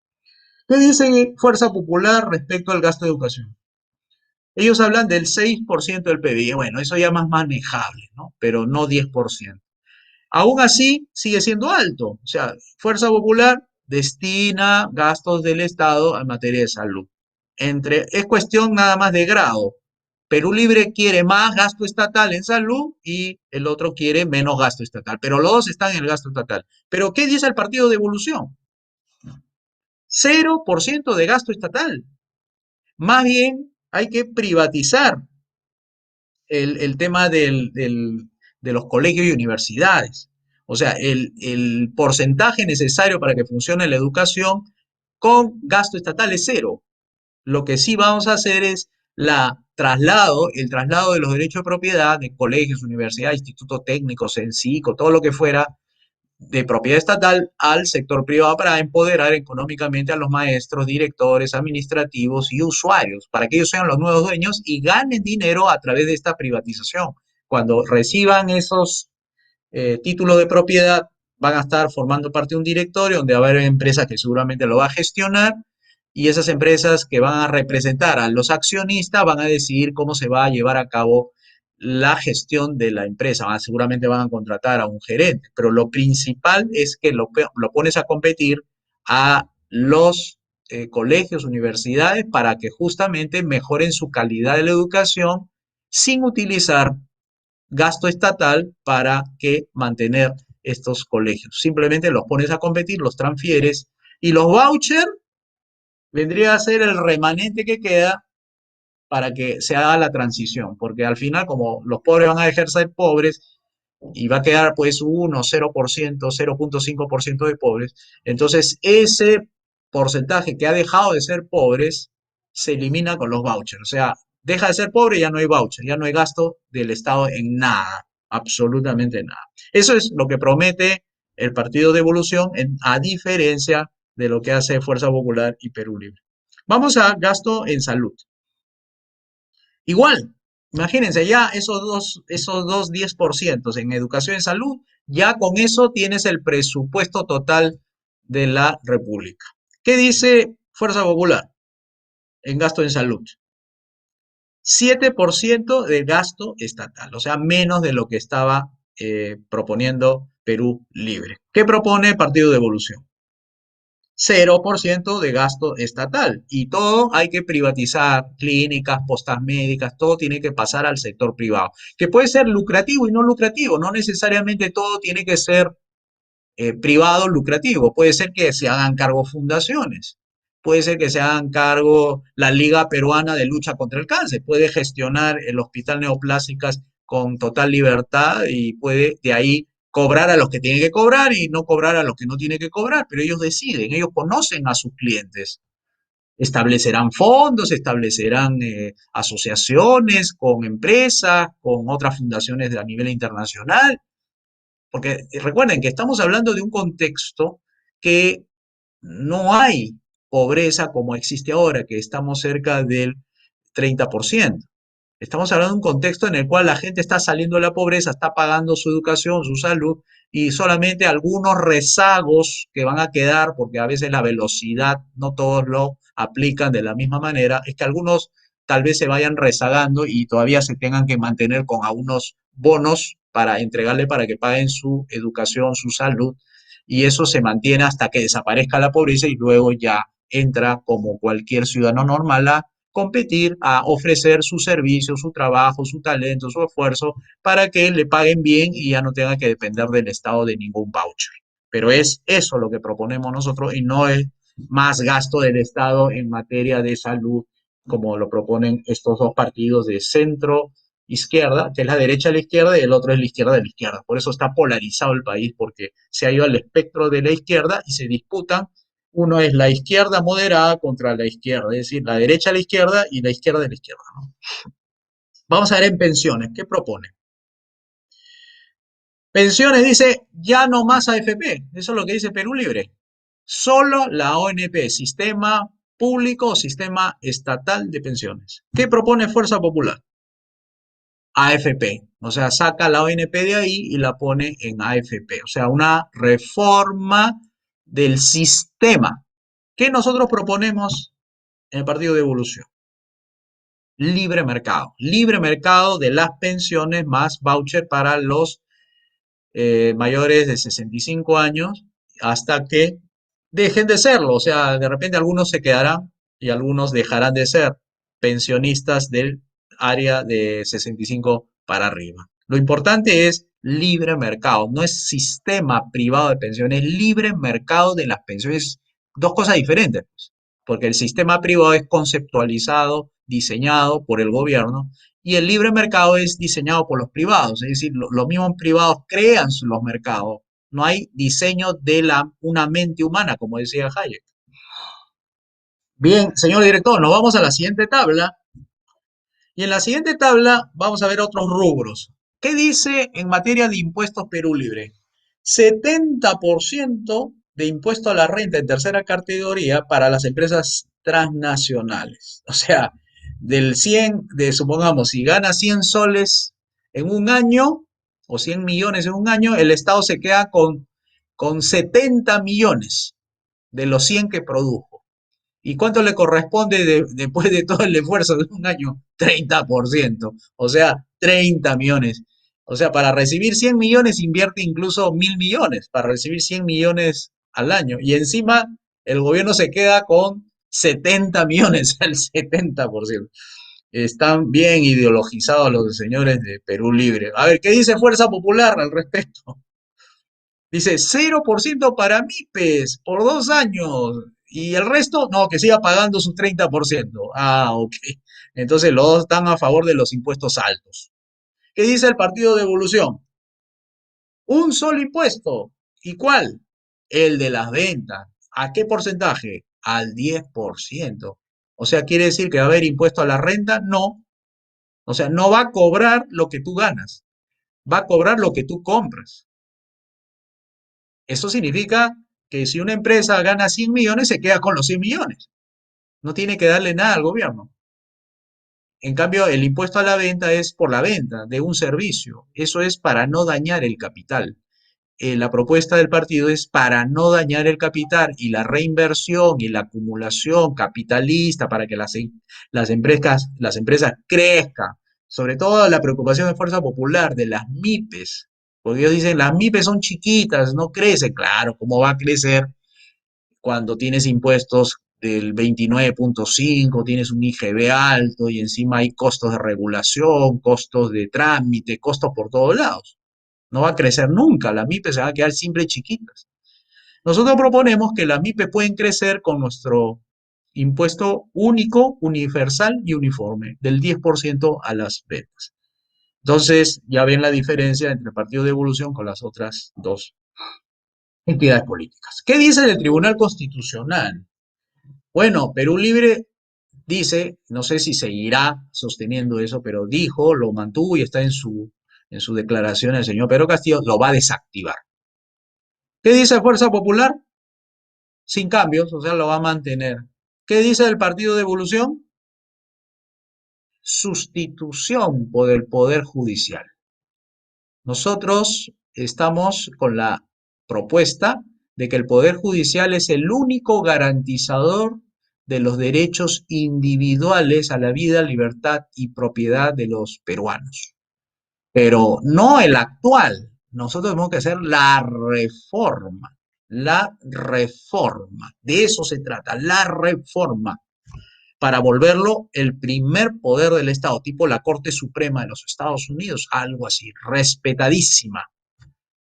¿Qué dice Fuerza Popular respecto al gasto de educación? Ellos hablan del 6% del PBI. Bueno, eso ya más manejable, ¿no? Pero no 10%. Aún así, sigue siendo alto. O sea, Fuerza Popular destina gastos del Estado en materia de salud. es cuestión nada más de grado. Perú Libre quiere más gasto estatal en salud y el otro quiere menos gasto estatal, pero los dos están en el gasto estatal. ¿Pero qué dice el Partido de Evolución? 0% de gasto estatal. Más bien hay que privatizar el tema de los colegios y universidades. O sea, el porcentaje necesario para que funcione la educación con gasto estatal es cero. Lo que sí vamos a hacer es el traslado de los derechos de propiedad de colegios, universidades, institutos técnicos, CENCICO, todo lo que fuera de propiedad estatal al sector privado para empoderar económicamente a los maestros, directores, administrativos y usuarios, para que ellos sean los nuevos dueños y ganen dinero a través de esta privatización. Cuando reciban esos títulos de propiedad, van a estar formando parte de un directorio donde va a haber empresas que seguramente lo va a gestionar y esas empresas que van a representar a los accionistas van a decidir cómo se va a llevar a cabo la gestión de la empresa. Seguramente van a contratar a un gerente, pero lo principal es que lo pones a competir a los colegios, universidades, para que justamente mejoren su calidad de la educación sin utilizar gasto estatal para que mantener estos colegios. Simplemente los pones a competir, los transfieres y los vouchers vendría a ser el remanente que queda para que se haga la transición, porque al final como los pobres van a dejar de ser pobres y va a quedar pues 1, 0%, 0.5% de pobres, entonces ese porcentaje que ha dejado de ser pobres se elimina con los vouchers, o sea, deja de ser pobre y ya no hay voucher, ya no hay gasto del Estado en nada, absolutamente nada. Eso es lo que promete el Partido de Evolución, a diferencia de lo que hace Fuerza Popular y Perú Libre. Vamos a gasto en salud. Igual, imagínense, ya esos dos 10% en educación y salud, ya con eso tienes el presupuesto total de la República. ¿Qué dice Fuerza Popular en gasto en salud? 7% de gasto estatal, o sea, menos de lo que estaba proponiendo Perú Libre. ¿Qué propone Partido de Evolución? 0% de gasto estatal y todo hay que privatizar, clínicas, postas médicas, todo tiene que pasar al sector privado, que puede ser lucrativo y no lucrativo, no necesariamente todo tiene que ser privado lucrativo, puede ser que se hagan cargo fundaciones, puede ser que se hagan cargo la Liga Peruana de Lucha contra el Cáncer, puede gestionar el Hospital Neoplásicas con total libertad y puede de ahí cobrar a los que tienen que cobrar y no cobrar a los que no tienen que cobrar, pero ellos deciden, ellos conocen a sus clientes. Establecerán fondos, establecerán asociaciones con empresas, con otras fundaciones a nivel internacional, porque recuerden que estamos hablando de un contexto que no hay pobreza como existe ahora, que estamos cerca del 30%. Estamos hablando de un contexto en el cual la gente está saliendo de la pobreza, está pagando su educación, su salud, y solamente algunos rezagos que van a quedar, porque a veces la velocidad no todos lo aplican de la misma manera, es que algunos tal vez se vayan rezagando y todavía se tengan que mantener con algunos bonos para entregarle para que paguen su educación, su salud, y eso se mantiene hasta que desaparezca la pobreza y luego ya entra como cualquier ciudadano normal a competir, a ofrecer su servicio, su trabajo, su talento, su esfuerzo, para que le paguen bien y ya no tenga que depender del Estado de ningún voucher. Pero es eso lo que proponemos nosotros y no es más gasto del Estado en materia de salud, como lo proponen estos dos partidos de centro izquierda, que es la derecha a la izquierda y el otro es la izquierda de la izquierda. Por eso está polarizado el país, porque se ha ido al espectro de la izquierda y se disputan. Uno es la izquierda moderada contra la izquierda, es decir, la derecha a la izquierda y la izquierda de la izquierda, ¿no? Vamos a ver en pensiones, ¿qué propone? Pensiones dice, ya no más AFP, eso es lo que dice Perú Libre. Solo la ONP, Sistema Público o Sistema Estatal de Pensiones. ¿Qué propone Fuerza Popular? AFP, o sea, saca la ONP de ahí y la pone en AFP, o sea, una reforma del sistema que nosotros proponemos en el Partido de Evolución. Libre mercado de las pensiones más voucher para los mayores de 65 años hasta que dejen de serlo. O sea, de repente algunos se quedarán y algunos dejarán de ser pensionistas del área de 65 para arriba. Lo importante es libre mercado, no es sistema privado de pensiones, libre mercado de las pensiones, dos cosas diferentes, pues, porque el sistema privado es conceptualizado, diseñado por el gobierno, y el libre mercado es diseñado por los privados, es decir, los mismos privados crean los mercados, no hay diseño de una mente humana, como decía Hayek. Bien, señor director, nos vamos a la siguiente tabla. Y en la siguiente tabla vamos a ver otros rubros. ¿Qué dice en materia de impuestos Perú Libre? 70% de impuesto a la renta en tercera categoría para las empresas transnacionales. O sea, del 100, supongamos, si gana 100 soles en un año o 100 millones en un año, el Estado se queda con 70 millones de los 100 que produjo. ¿Y cuánto le corresponde después de todo el esfuerzo de un año? 30%, o sea, 30 millones. O sea, para recibir 100 millones invierte incluso 1.000 millones, para recibir 100 millones al año. Y encima el gobierno se queda con 70 millones, el 70%. Están bien ideologizados los señores de Perú Libre. A ver, ¿qué dice Fuerza Popular al respecto? Dice 0% para MIPES por 2 años. Y el resto, no, que siga pagando su 30%. Ah, ok. Entonces los dos están a favor de los impuestos altos. ¿Qué dice el Partido de Evolución? Un solo impuesto. ¿Y cuál? El de las ventas. ¿A qué porcentaje? Al 10%. O sea, ¿quiere decir que va a haber impuesto a la renta? No. O sea, no va a cobrar lo que tú ganas. Va a cobrar lo que tú compras. Eso significa que si una empresa gana 100 millones, se queda con los 100 millones. No tiene que darle nada al gobierno. En cambio, el impuesto a la venta es por la venta de un servicio. Eso es para no dañar el capital. La propuesta del partido es para no dañar el capital y la reinversión y la acumulación capitalista para que las empresas crezcan. Sobre todo la preocupación de Fuerza Popular, de las MIPES. Porque ellos dicen, las MIPES son chiquitas, no crecen. Claro, ¿cómo va a crecer cuando tienes impuestos del 29.5, tienes un IGB alto y encima hay costos de regulación, costos de trámite, costos por todos lados? No va a crecer nunca, las MIPE se van a quedar siempre chiquitas. Nosotros proponemos que las MIPE pueden crecer con nuestro impuesto único, universal y uniforme, del 10% a las ventas. Entonces, ya ven la diferencia entre el Partido de Evolución con las otras dos entidades políticas. ¿Qué dice el Tribunal Constitucional? Bueno, Perú Libre dice, no sé si seguirá sosteniendo eso, pero dijo, lo mantuvo y está en su declaración el señor Pedro Castillo, lo va a desactivar. ¿Qué dice Fuerza Popular? Sin cambios, o sea, lo va a mantener. ¿Qué dice el Partido de Evolución? Sustitución por el Poder Judicial. Nosotros estamos con la propuesta de que el Poder Judicial es el único garantizador de los derechos individuales a la vida, libertad y propiedad de los peruanos. Pero no el actual. Nosotros tenemos que hacer la reforma. La reforma. De eso se trata, la reforma. Para volverlo el primer poder del Estado, tipo la Corte Suprema de los Estados Unidos, algo así, respetadísima.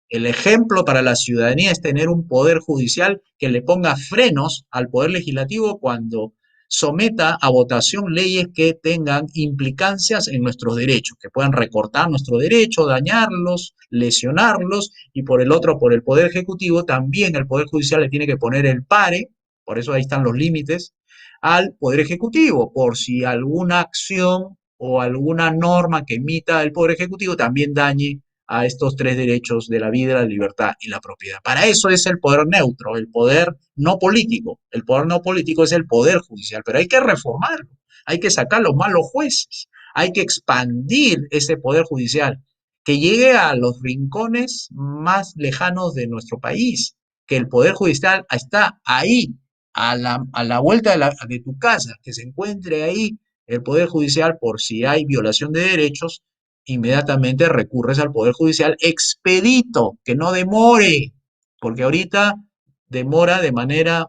El ejemplo para la ciudadanía es tener un poder judicial que le ponga frenos al poder legislativo cuando someta a votación leyes que tengan implicancias en nuestros derechos, que puedan recortar nuestros derechos, dañarlos, lesionarlos, y por el otro, por el poder ejecutivo, también el poder judicial le tiene que poner el pare, por eso ahí están los límites, al poder ejecutivo, por si alguna acción o alguna norma que emita el poder ejecutivo también dañe a estos tres derechos de la vida, la libertad y la propiedad. Para eso es el poder neutro, el poder no político. El poder no político es el poder judicial, pero hay que reformarlo, hay que sacar los malos jueces, hay que expandir ese poder judicial, que llegue a los rincones más lejanos de nuestro país, que el poder judicial está ahí, a la vuelta de tu casa, que se encuentre ahí el poder judicial por si hay violación de derechos, inmediatamente recurres al Poder Judicial expedito, que no demore, porque ahorita demora de manera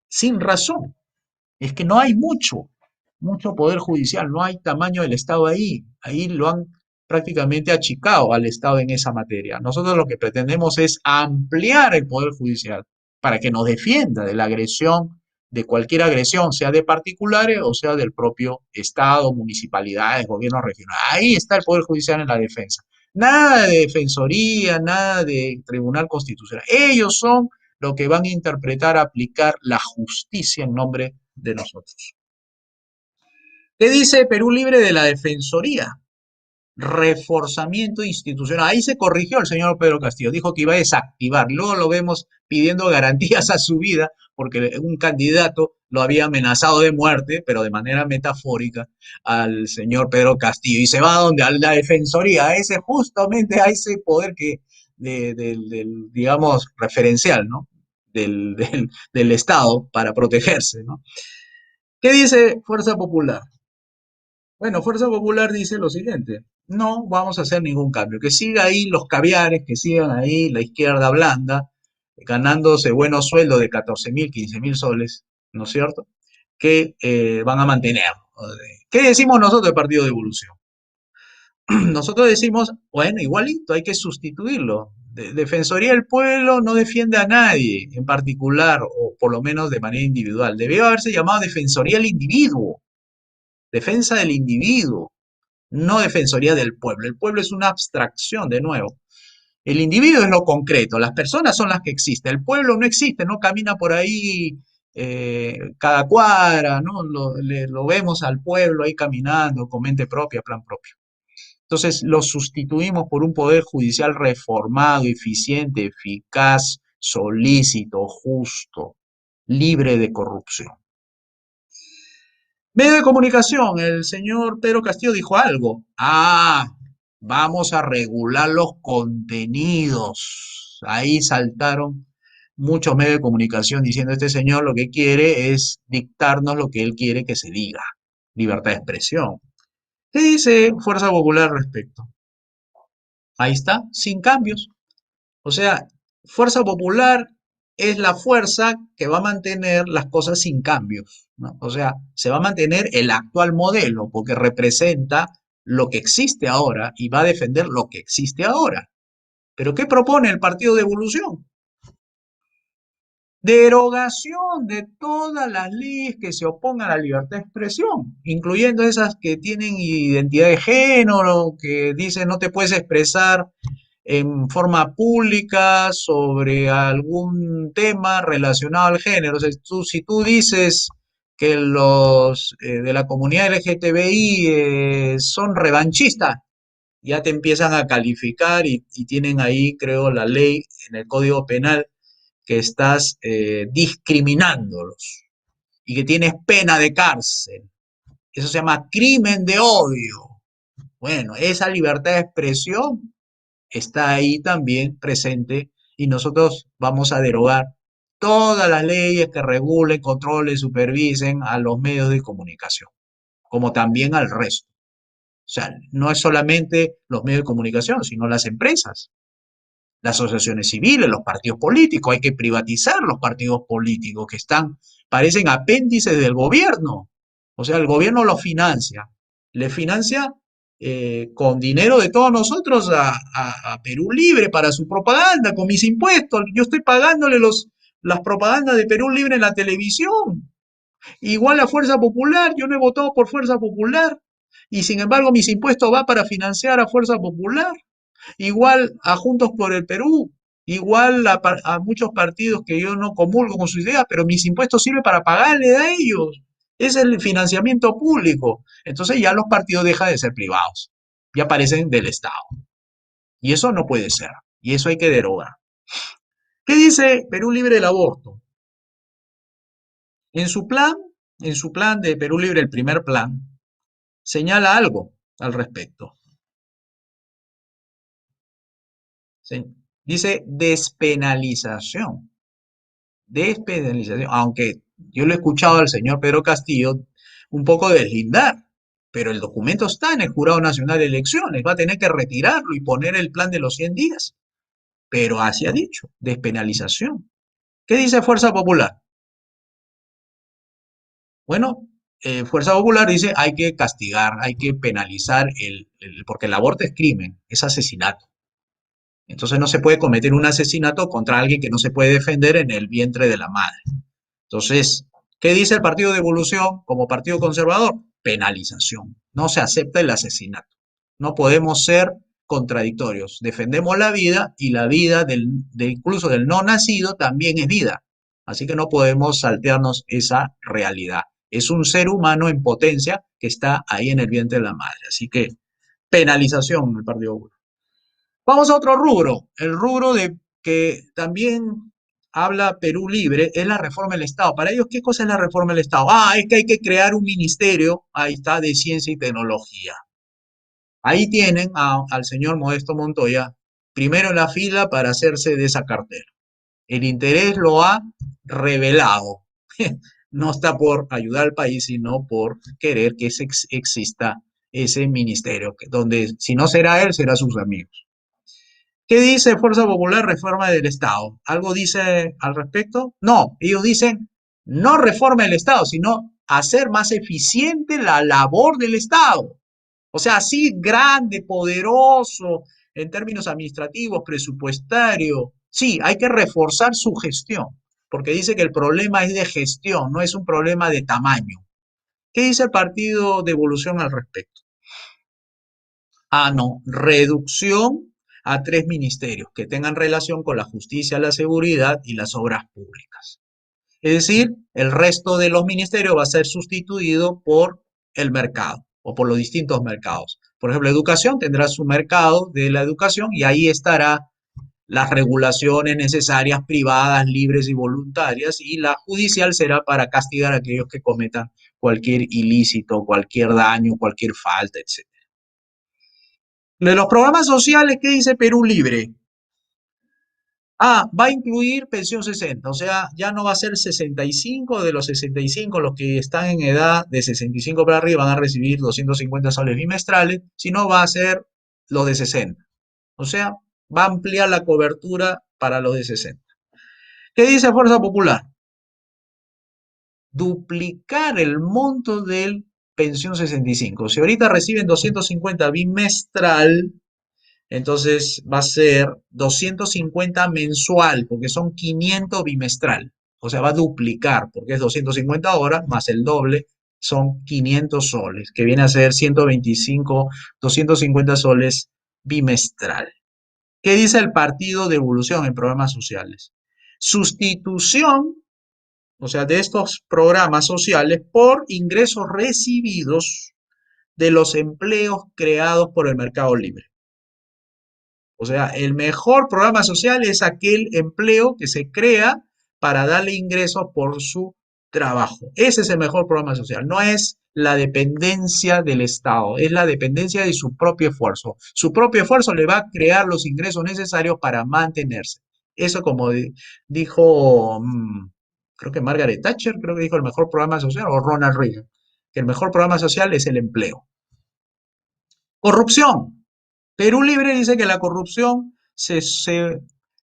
sin razón. Es que no hay mucho poder judicial, no hay tamaño del Estado ahí. Ahí lo han prácticamente achicado al Estado en esa materia. Nosotros lo que pretendemos es ampliar el poder judicial para que nos defienda de la agresión, de cualquier agresión, sea de particulares o sea del propio Estado, municipalidades, gobierno regional. Ahí está el poder judicial en la defensa. Nada de defensoría, nada de tribunal constitucional. Ellos son los que van a interpretar, aplicar la justicia en nombre de nosotros. ¿Qué dice Perú Libre de la Defensoría? Reforzamiento institucional. Ahí se corrigió el señor Pedro Castillo, dijo que iba a desactivar. Luego lo vemos pidiendo garantías a su vida porque un candidato lo había amenazado de muerte, pero de manera metafórica, al señor Pedro Castillo. Y se va a donde, a la Defensoría, a ese, justamente a ese poder que, digamos, referencial, ¿no? Del Estado para protegerse, ¿no? ¿Qué dice Fuerza Popular? Bueno, Fuerza Popular dice lo siguiente, no vamos a hacer ningún cambio, que siga ahí los caviares, que sigan ahí la izquierda blanda, ganándose buenos sueldos de 14.000, 15.000 soles, ¿no es cierto? Que van a mantener. ¿Qué decimos nosotros del Partido de Evolución? Nosotros decimos, bueno, igualito, hay que sustituirlo. Defensoría del Pueblo no defiende a nadie en particular, o por lo menos de manera individual. Debió haberse llamado Defensoría del Individuo, defensa del individuo, no defensoría del pueblo. El pueblo es una abstracción, de nuevo. El individuo es lo concreto, las personas son las que existen. El pueblo no existe, no camina por ahí cada cuadra, ¿no? Lo vemos al pueblo ahí caminando con mente propia, plan propio. Entonces lo sustituimos por un poder judicial reformado, eficiente, eficaz, solícito, justo, libre de corrupción. Medio de comunicación, el señor Pedro Castillo dijo algo. Vamos a regular los contenidos. Ahí saltaron muchos medios de comunicación diciendo este señor lo que quiere es dictarnos lo que él quiere que se diga. Libertad de expresión. ¿Qué dice Fuerza Popular al respecto? Ahí está, sin cambios. O sea, Fuerza Popular es la fuerza que va a mantener las cosas sin cambios, ¿no? O sea, se va a mantener el actual modelo porque representa lo que existe ahora y va a defender lo que existe ahora. ¿Pero qué propone el Partido de Evolución? Derogación de todas las leyes que se opongan a la libertad de expresión, incluyendo esas que tienen identidad de género, que dicen no te puedes expresar en forma pública sobre algún tema relacionado al género. O sea, si tú dices que los de la comunidad LGTBI son revanchistas, ya te empiezan a calificar y tienen ahí, creo, la ley en el Código Penal que estás discriminándolos y que tienes pena de cárcel. Eso se llama crimen de odio. Bueno, esa libertad de expresión está ahí también presente y nosotros vamos a derogar todas las leyes que regulen, controlen, supervisen a los medios de comunicación, como también al resto. O sea, no es solamente los medios de comunicación, sino las empresas, las asociaciones civiles, los partidos políticos. Hay que privatizar los partidos políticos que parecen apéndices del gobierno. O sea, el gobierno los financia. Le financia con dinero de todos nosotros a Perú Libre para su propaganda, con mis impuestos. Yo estoy pagándole las propagandas de Perú Libre en la televisión. Igual a Fuerza Popular, yo no he votado por Fuerza Popular. Y sin embargo, mis impuestos van para financiar a Fuerza Popular. Igual a Juntos por el Perú, igual a muchos partidos que yo no comulgo con sus ideas, pero mis impuestos sirven para pagarle a ellos. Es el financiamiento público. Entonces ya los partidos dejan de ser privados, ya parecen del Estado. Y eso no puede ser. Y eso hay que derogar. ¿Qué dice Perú Libre del aborto? En su plan, en su plan de Perú Libre, el primer plan, señala algo al respecto. Dice despenalización. Despenalización, aunque yo le he escuchado al señor Pedro Castillo un poco deslindar, pero el documento está en el Jurado Nacional de Elecciones, va a tener que retirarlo y poner el plan de los 100 días, pero así ha dicho, despenalización. ¿Qué dice Fuerza Popular? Bueno, Fuerza Popular dice hay que castigar, hay que penalizar porque el aborto es crimen, es asesinato. Entonces no se puede cometer un asesinato contra alguien que no se puede defender en el vientre de la madre. Entonces, ¿qué dice el Partido de Evolución como partido conservador? Penalización. No se acepta el asesinato. No podemos ser contradictorios. Defendemos la vida y la vida incluso del no nacido también es vida. Así que no podemos saltearnos esa realidad. Es un ser humano en potencia que está ahí en el vientre de la madre. Así que penalización el Partido Popular. Vamos a otro rubro, el rubro de que también habla Perú Libre, es la reforma del Estado. Para ellos, ¿qué cosa es la reforma del Estado? Ah, es que hay que crear un ministerio, ahí está, de ciencia y tecnología. Ahí tienen al señor Modesto Montoya, primero en la fila para hacerse de esa cartera. El interés lo ha revelado. No está por ayudar al país, sino por querer que exista ese ministerio, donde si no será él, será sus amigos. ¿Qué dice Fuerza Popular? Reforma del Estado. ¿Algo dice al respecto? No, ellos dicen no reforma del Estado, sino hacer más eficiente la labor del Estado. O sea, así grande, poderoso, en términos administrativos, presupuestario. Sí, hay que reforzar su gestión, porque dice que el problema es de gestión, no es un problema de tamaño. ¿Qué dice el Partido de Evolución al respecto? Ah, no, reducción a 3 ministerios que tengan relación con la justicia, la seguridad y las obras públicas. Es decir, el resto de los ministerios va a ser sustituido por el mercado o por los distintos mercados. Por ejemplo, educación tendrá su mercado de la educación y ahí estará las regulaciones necesarias, privadas, libres y voluntarias, y la judicial será para castigar a aquellos que cometan cualquier ilícito, cualquier daño, cualquier falta, etc. De los programas sociales, ¿qué dice Perú Libre? Ah, va a incluir pensión 60, o sea, ya no va a ser 65 de los 65, los que están en edad de 65 para arriba van a recibir 250 soles bimestrales, sino va a ser los de 60. O sea, va a ampliar la cobertura para los de 60. ¿Qué dice Fuerza Popular? Duplicar el monto del pensión 65. Si ahorita reciben 250 bimestral, entonces va a ser 250 mensual, porque son 500 bimestral. O sea, va a duplicar, porque es 250 horas más el doble, son 500 soles, que viene a ser 125, 250 soles bimestral. ¿Qué dice el Partido de Evolución en programas sociales? Sustitución, o sea, de estos programas sociales por ingresos recibidos de los empleos creados por el mercado libre. O sea, el mejor programa social es aquel empleo que se crea para darle ingresos por su trabajo. Ese es el mejor programa social. No es la dependencia del Estado, es la dependencia de su propio esfuerzo. Su propio esfuerzo le va a crear los ingresos necesarios para mantenerse. Eso como dijo, creo que Margaret Thatcher, creo que dijo el mejor programa social, o Ronald Reagan, que el mejor programa social es el empleo. Corrupción. Perú Libre dice que la corrupción se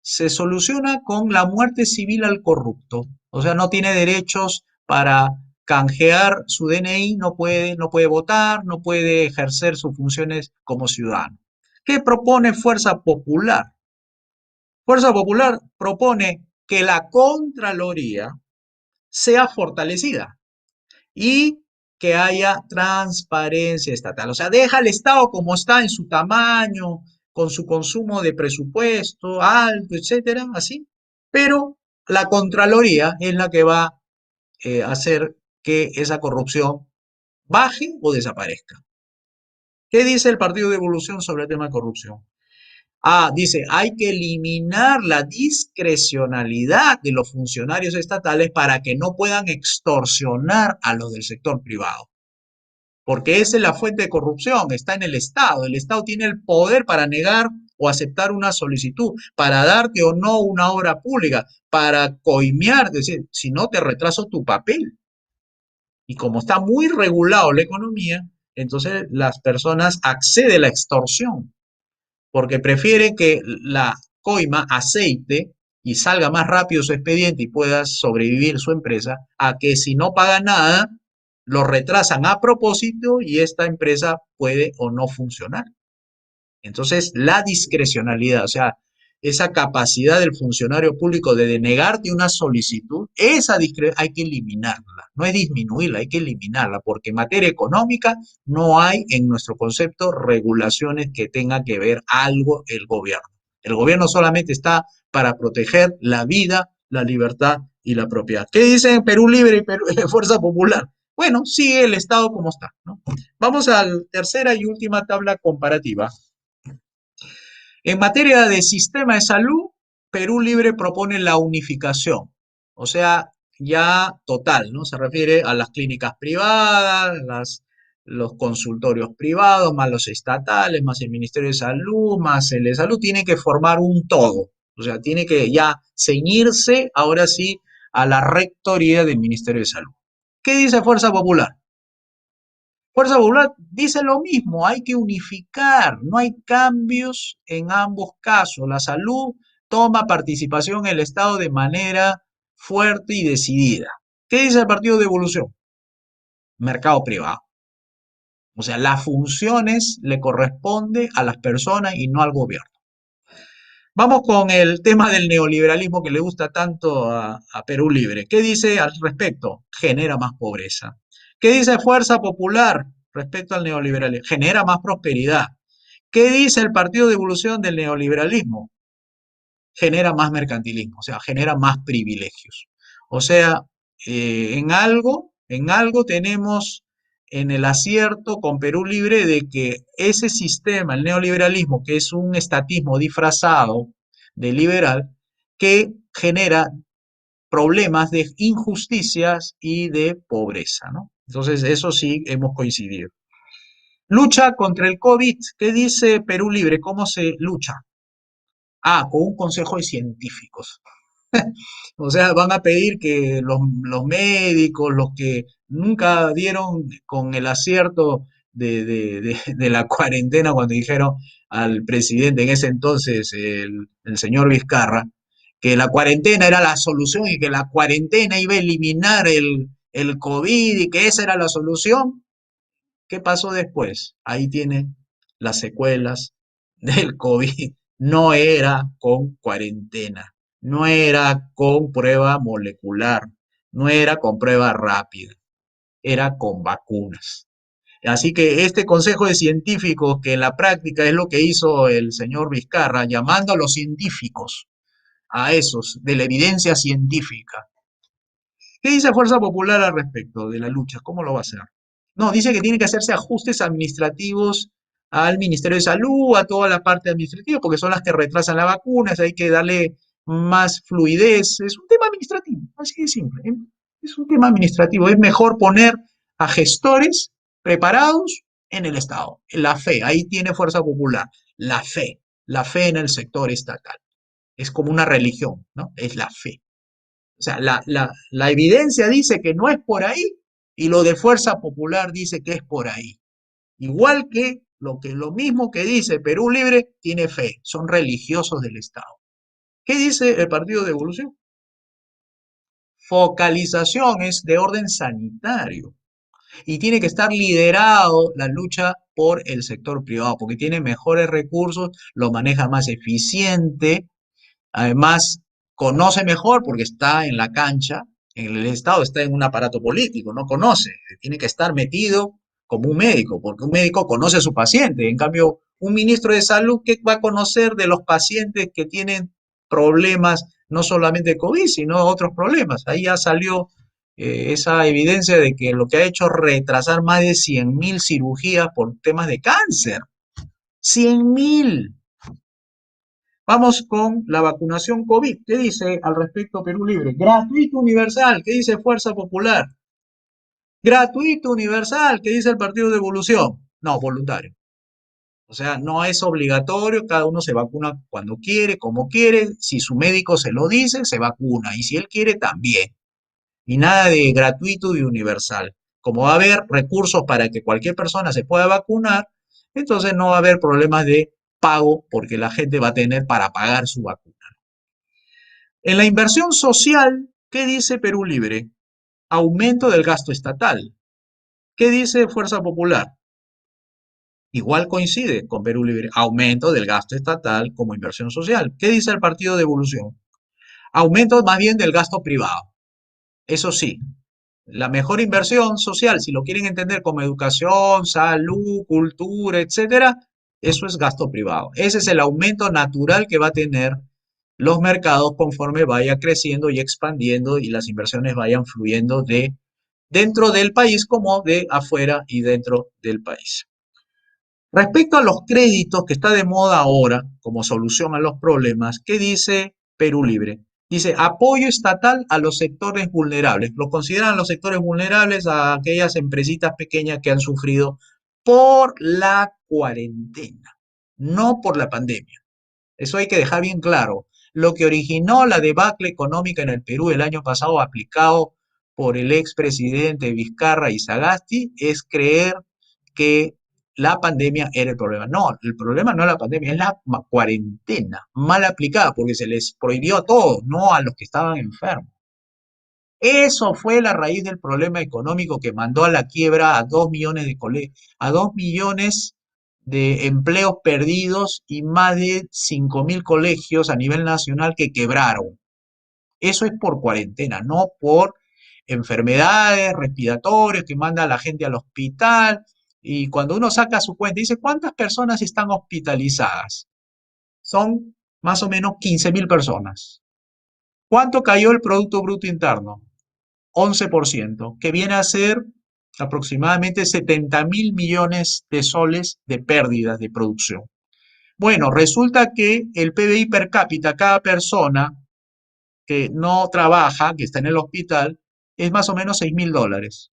soluciona con la muerte civil al corrupto. O sea, no tiene derechos para canjear su DNI, no puede votar, no puede ejercer sus funciones como ciudadano. ¿Qué propone Fuerza Popular? Fuerza Popular propone que la Contraloría sea fortalecida y que haya transparencia estatal. O sea, deja al Estado como está en su tamaño, con su consumo de presupuesto alto, etcétera, así. Pero la Contraloría es la que va a hacer que esa corrupción baje o desaparezca. ¿Qué dice el Partido de Evolución sobre el tema de corrupción? Ah, dice, hay que eliminar la discrecionalidad de los funcionarios estatales para que no puedan extorsionar a los del sector privado. Porque esa es la fuente de corrupción, está en el Estado. El Estado tiene el poder para negar o aceptar una solicitud, para darte o no una obra pública, para coimear, decir, si no te retraso tu papel. Y como está muy regulado la economía, entonces las personas acceden a la extorsión, porque prefieren que la coima aceite y salga más rápido su expediente y pueda sobrevivir su empresa, a que si no paga nada, lo retrasan a propósito y esta empresa puede o no funcionar. Entonces, la discrecionalidad, o sea, esa capacidad del funcionario público de denegarte una solicitud, esa hay que eliminarla, no es disminuirla, hay que eliminarla, porque en materia económica no hay en nuestro concepto regulaciones que tengan que ver algo el gobierno. El gobierno solamente está para proteger la vida, la libertad y la propiedad. ¿Qué dicen Perú Libre y Fuerza Popular? Bueno, sigue el Estado como está, ¿no? Vamos a la tercera y última tabla comparativa. En materia de sistema de salud, Perú Libre propone la unificación, o sea, ya total, ¿no? Se refiere a las clínicas privadas, los consultorios privados, más los estatales, más el Ministerio de Salud, más el de Salud, tiene que formar un todo, o sea, tiene que ya ceñirse, ahora sí, a la rectoría del Ministerio de Salud. ¿Qué dice Fuerza Popular? Fuerza Popular dice lo mismo, hay que unificar, no hay cambios en ambos casos. La salud toma participación en el Estado de manera fuerte y decidida. ¿Qué dice el Partido de Evolución? Mercado privado. O sea, las funciones le corresponde a las personas y no al gobierno. Vamos con el tema del neoliberalismo que le gusta tanto a Perú Libre. ¿Qué dice al respecto? Genera más pobreza. ¿Qué dice Fuerza Popular respecto al neoliberalismo? Genera más prosperidad. ¿Qué dice el Partido de Evolución del neoliberalismo? Genera más mercantilismo, o sea, genera más privilegios. O sea, en algo tenemos en el acierto con Perú Libre de que ese sistema, el neoliberalismo, que es un estatismo disfrazado de liberal, que genera problemas de injusticias y de pobreza, ¿no? Entonces, eso sí hemos coincidido. Lucha contra el COVID. ¿Qué dice Perú Libre? ¿Cómo se lucha? Ah, con un consejo de científicos. O sea, van a pedir que los médicos, los que nunca dieron con el acierto de la cuarentena cuando dijeron al presidente en ese entonces, el señor Vizcarra, que la cuarentena era la solución y que la cuarentena iba a eliminar el COVID y que esa era la solución. ¿Qué pasó después? Ahí tiene las secuelas del COVID. No era con cuarentena, no era con prueba molecular, no era con prueba rápida, era con vacunas. Así que este consejo de científicos, que en la práctica es lo que hizo el señor Vizcarra, llamando a los científicos, a esos, de la evidencia científica. ¿Qué dice Fuerza Popular al respecto de la lucha? ¿Cómo lo va a hacer? No, dice que tiene que hacerse ajustes administrativos al Ministerio de Salud, a toda la parte administrativa, porque son las que retrasan las vacunas, hay que darle más fluidez. Es un tema administrativo, así de simple, ¿eh? Es un tema administrativo. Es mejor poner a gestores preparados en el Estado. La fe, ahí tiene Fuerza Popular, la fe en el sector estatal. Es como una religión, ¿no? Es la fe. O sea, la evidencia dice que no es por ahí y lo de Fuerza Popular dice que es por ahí. Igual que lo mismo que dice Perú Libre tiene fe, son religiosos del Estado. ¿Qué dice el Partido de Evolución? Focalizaciones de orden sanitario y tiene que estar liderado la lucha por el sector privado porque tiene mejores recursos, lo maneja más eficiente. Además, conoce mejor porque está en la cancha, en el Estado está en un aparato político, no conoce, tiene que estar metido como un médico, porque un médico conoce a su paciente. En cambio, un ministro de salud, ¿qué va a conocer de los pacientes que tienen problemas, no solamente de COVID, sino otros problemas? Ahí ya salió esa evidencia de que lo que ha hecho es retrasar más de 100.000 cirugías por temas de cáncer. 100.000. Vamos con la vacunación COVID. ¿Qué dice al respecto Perú Libre? Gratuito universal. ¿Qué dice Fuerza Popular? Gratuito universal. ¿Qué dice el Partido de Evolución? No, voluntario. O sea, no es obligatorio, cada uno se vacuna cuando quiere, como quiere. Si su médico se lo dice, se vacuna. Y si él quiere, también. Y nada de gratuito y universal. Como va a haber recursos para que cualquier persona se pueda vacunar, entonces no va a haber problemas de pago porque la gente va a tener para pagar su vacuna. En la inversión social, ¿qué dice Perú Libre? Aumento del gasto estatal. ¿Qué dice Fuerza Popular? Igual coincide con Perú Libre, aumento del gasto estatal como inversión social. ¿Qué dice el Partido de Evolución? Aumento más bien del gasto privado. Eso sí, la mejor inversión social, si lo quieren entender como educación, salud, cultura, etcétera, eso es gasto privado. Ese es el aumento natural que va a tener los mercados conforme vaya creciendo y expandiendo y las inversiones vayan fluyendo de dentro del país como de afuera y dentro del país. Respecto a los créditos que está de moda ahora como solución a los problemas, ¿qué dice Perú Libre? Dice apoyo estatal a los sectores vulnerables. Lo consideran los sectores vulnerables a aquellas empresitas pequeñas que han sufrido por la cuarentena, no por la pandemia. Eso hay que dejar bien claro. Lo que originó la debacle económica en el Perú el año pasado, aplicado por el expresidente Vizcarra y Sagasti, es creer que la pandemia era el problema. No, el problema no es la pandemia, es la cuarentena mal aplicada, porque se les prohibió a todos, no a los que estaban enfermos. Eso fue la raíz del problema económico que mandó a la quiebra a 2 millones a 2 millones de empleos perdidos y más de 5.000 colegios a nivel nacional que quebraron. Eso es por cuarentena, no por enfermedades respiratorias que manda a la gente al hospital. Y cuando uno saca su cuenta, dice, ¿cuántas personas están hospitalizadas? Son más o menos 15.000 personas. ¿Cuánto cayó el Producto Bruto Interno? 11%, que viene a ser aproximadamente 70.000 millones de soles de pérdidas de producción. Bueno, resulta que el PBI per cápita, cada persona que no trabaja, que está en el hospital, es más o menos 6.000 dólares.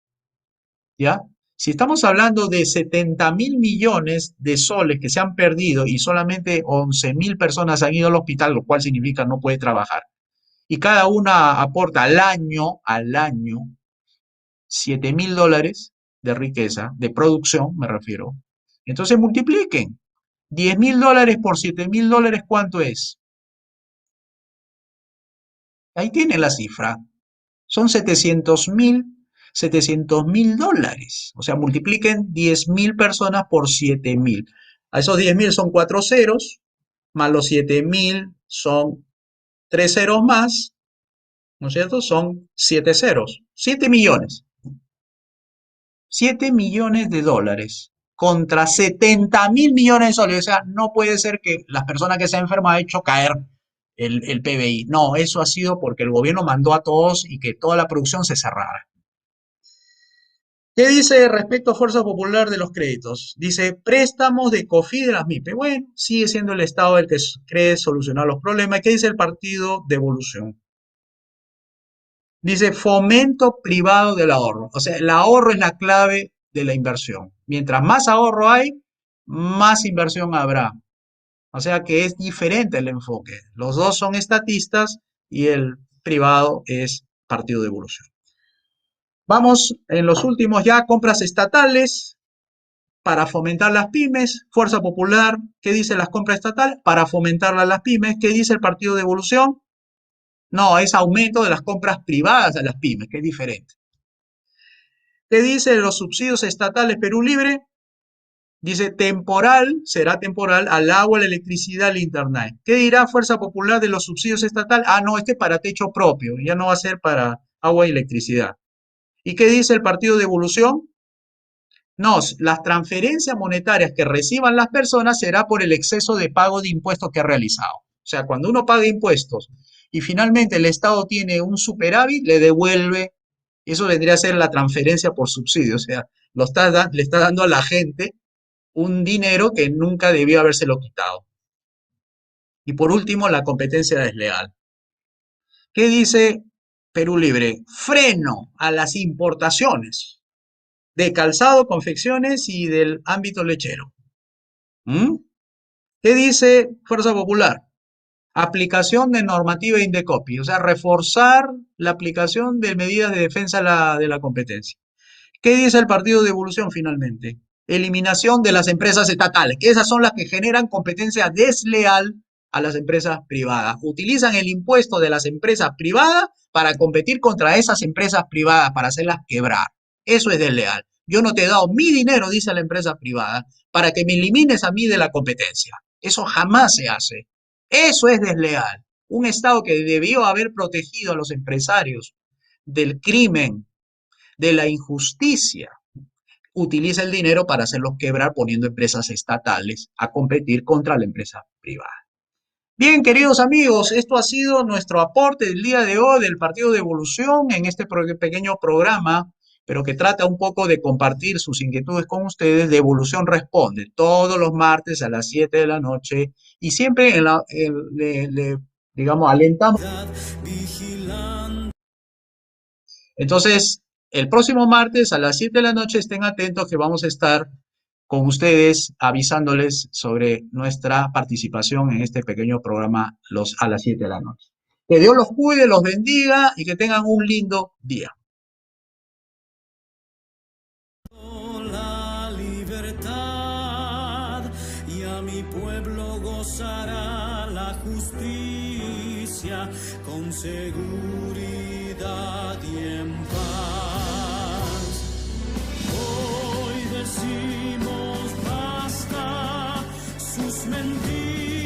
¿Ya? Si estamos hablando de 70.000 millones de soles que se han perdido y solamente 11.000 personas han ido al hospital, lo cual significa no puede trabajar, y cada una aporta al año, 7.000 dólares de riqueza, de producción, me refiero. Entonces multipliquen. 10.000 dólares por 7.000 dólares, ¿cuánto es? Ahí tienen la cifra. Son 700.000 dólares. O sea, multipliquen 10.000 personas por 7.000. A esos 10.000 son 4 ceros, más los 7.000 son 3 ceros más, ¿no es cierto? Son 7 ceros. 7 millones. 7 millones de dólares contra 70.000 millones de soles. O sea, no puede ser que las personas que se han enfermado ha hecho caer el PBI. No, eso ha sido porque el gobierno mandó a todos y que toda la producción se cerrara. ¿Qué dice respecto a Fuerza Popular de los créditos? Dice préstamos de COFI de las MIPE. Bueno, sigue siendo el Estado el que cree solucionar los problemas. ¿Qué dice el Partido de Evolución? Dice fomento privado del ahorro. O sea, el ahorro es la clave de la inversión. Mientras más ahorro hay, más inversión habrá. O sea que es diferente el enfoque. Los dos son estatistas y el privado es Partido de Evolución. Vamos en los últimos ya, compras estatales para fomentar las pymes. Fuerza Popular, ¿qué dice las compras estatales? Para fomentar las pymes. ¿Qué dice el Partido de Evolución? No, es aumento de las compras privadas a las pymes, que es diferente. ¿Qué dice los subsidios estatales Perú Libre? Dice temporal, será temporal al agua, la electricidad, el internet. ¿Qué dirá Fuerza Popular de los subsidios estatales? Ah, no, este es para techo propio, ya no va a ser para agua y electricidad. ¿Y qué dice el Partido de Evolución? No, las transferencias monetarias que reciban las personas será por el exceso de pago de impuestos que ha realizado. O sea, cuando uno paga impuestos y finalmente el Estado tiene un superávit, le devuelve, eso vendría a ser la transferencia por subsidio. O sea, le está dando a la gente un dinero que nunca debió habérselo quitado. Y por último, la competencia desleal. ¿Qué dice Perú Libre? Freno a las importaciones de calzado, confecciones y del ámbito lechero. ¿Mm? ¿Qué dice Fuerza Popular? Aplicación de normativa Indecopi, o sea, reforzar la aplicación de medidas de defensa de la competencia. ¿Qué dice el Partido de Evolución finalmente? Eliminación de las empresas estatales, que esas son las que generan competencia desleal a las empresas privadas. Utilizan el impuesto de las empresas privadas para competir contra esas empresas privadas, para hacerlas quebrar. Eso es desleal. Yo no te he dado mi dinero, dice la empresa privada, para que me elimines a mí de la competencia. Eso jamás se hace. Eso es desleal. Un Estado que debió haber protegido a los empresarios del crimen, de la injusticia, utiliza el dinero para hacerlos quebrar poniendo empresas estatales a competir contra la empresa privada. Bien, queridos amigos, esto ha sido nuestro aporte del día de hoy del Partido de Evolución en este pequeño programa, pero que trata un poco de compartir sus inquietudes con ustedes. De Evolución Responde, todos los martes a las 7 de la noche y siempre digamos, alentamos. Entonces, el próximo martes a las 7 de la noche estén atentos que vamos a estar con ustedes avisándoles sobre nuestra participación en este pequeño programa a las 7 de la noche. Que Dios los cuide, los bendiga y que tengan un lindo día. La libertad y a mi pueblo gozará la justicia con seguridad y en paz. Hoy decimos basta sus mentiras.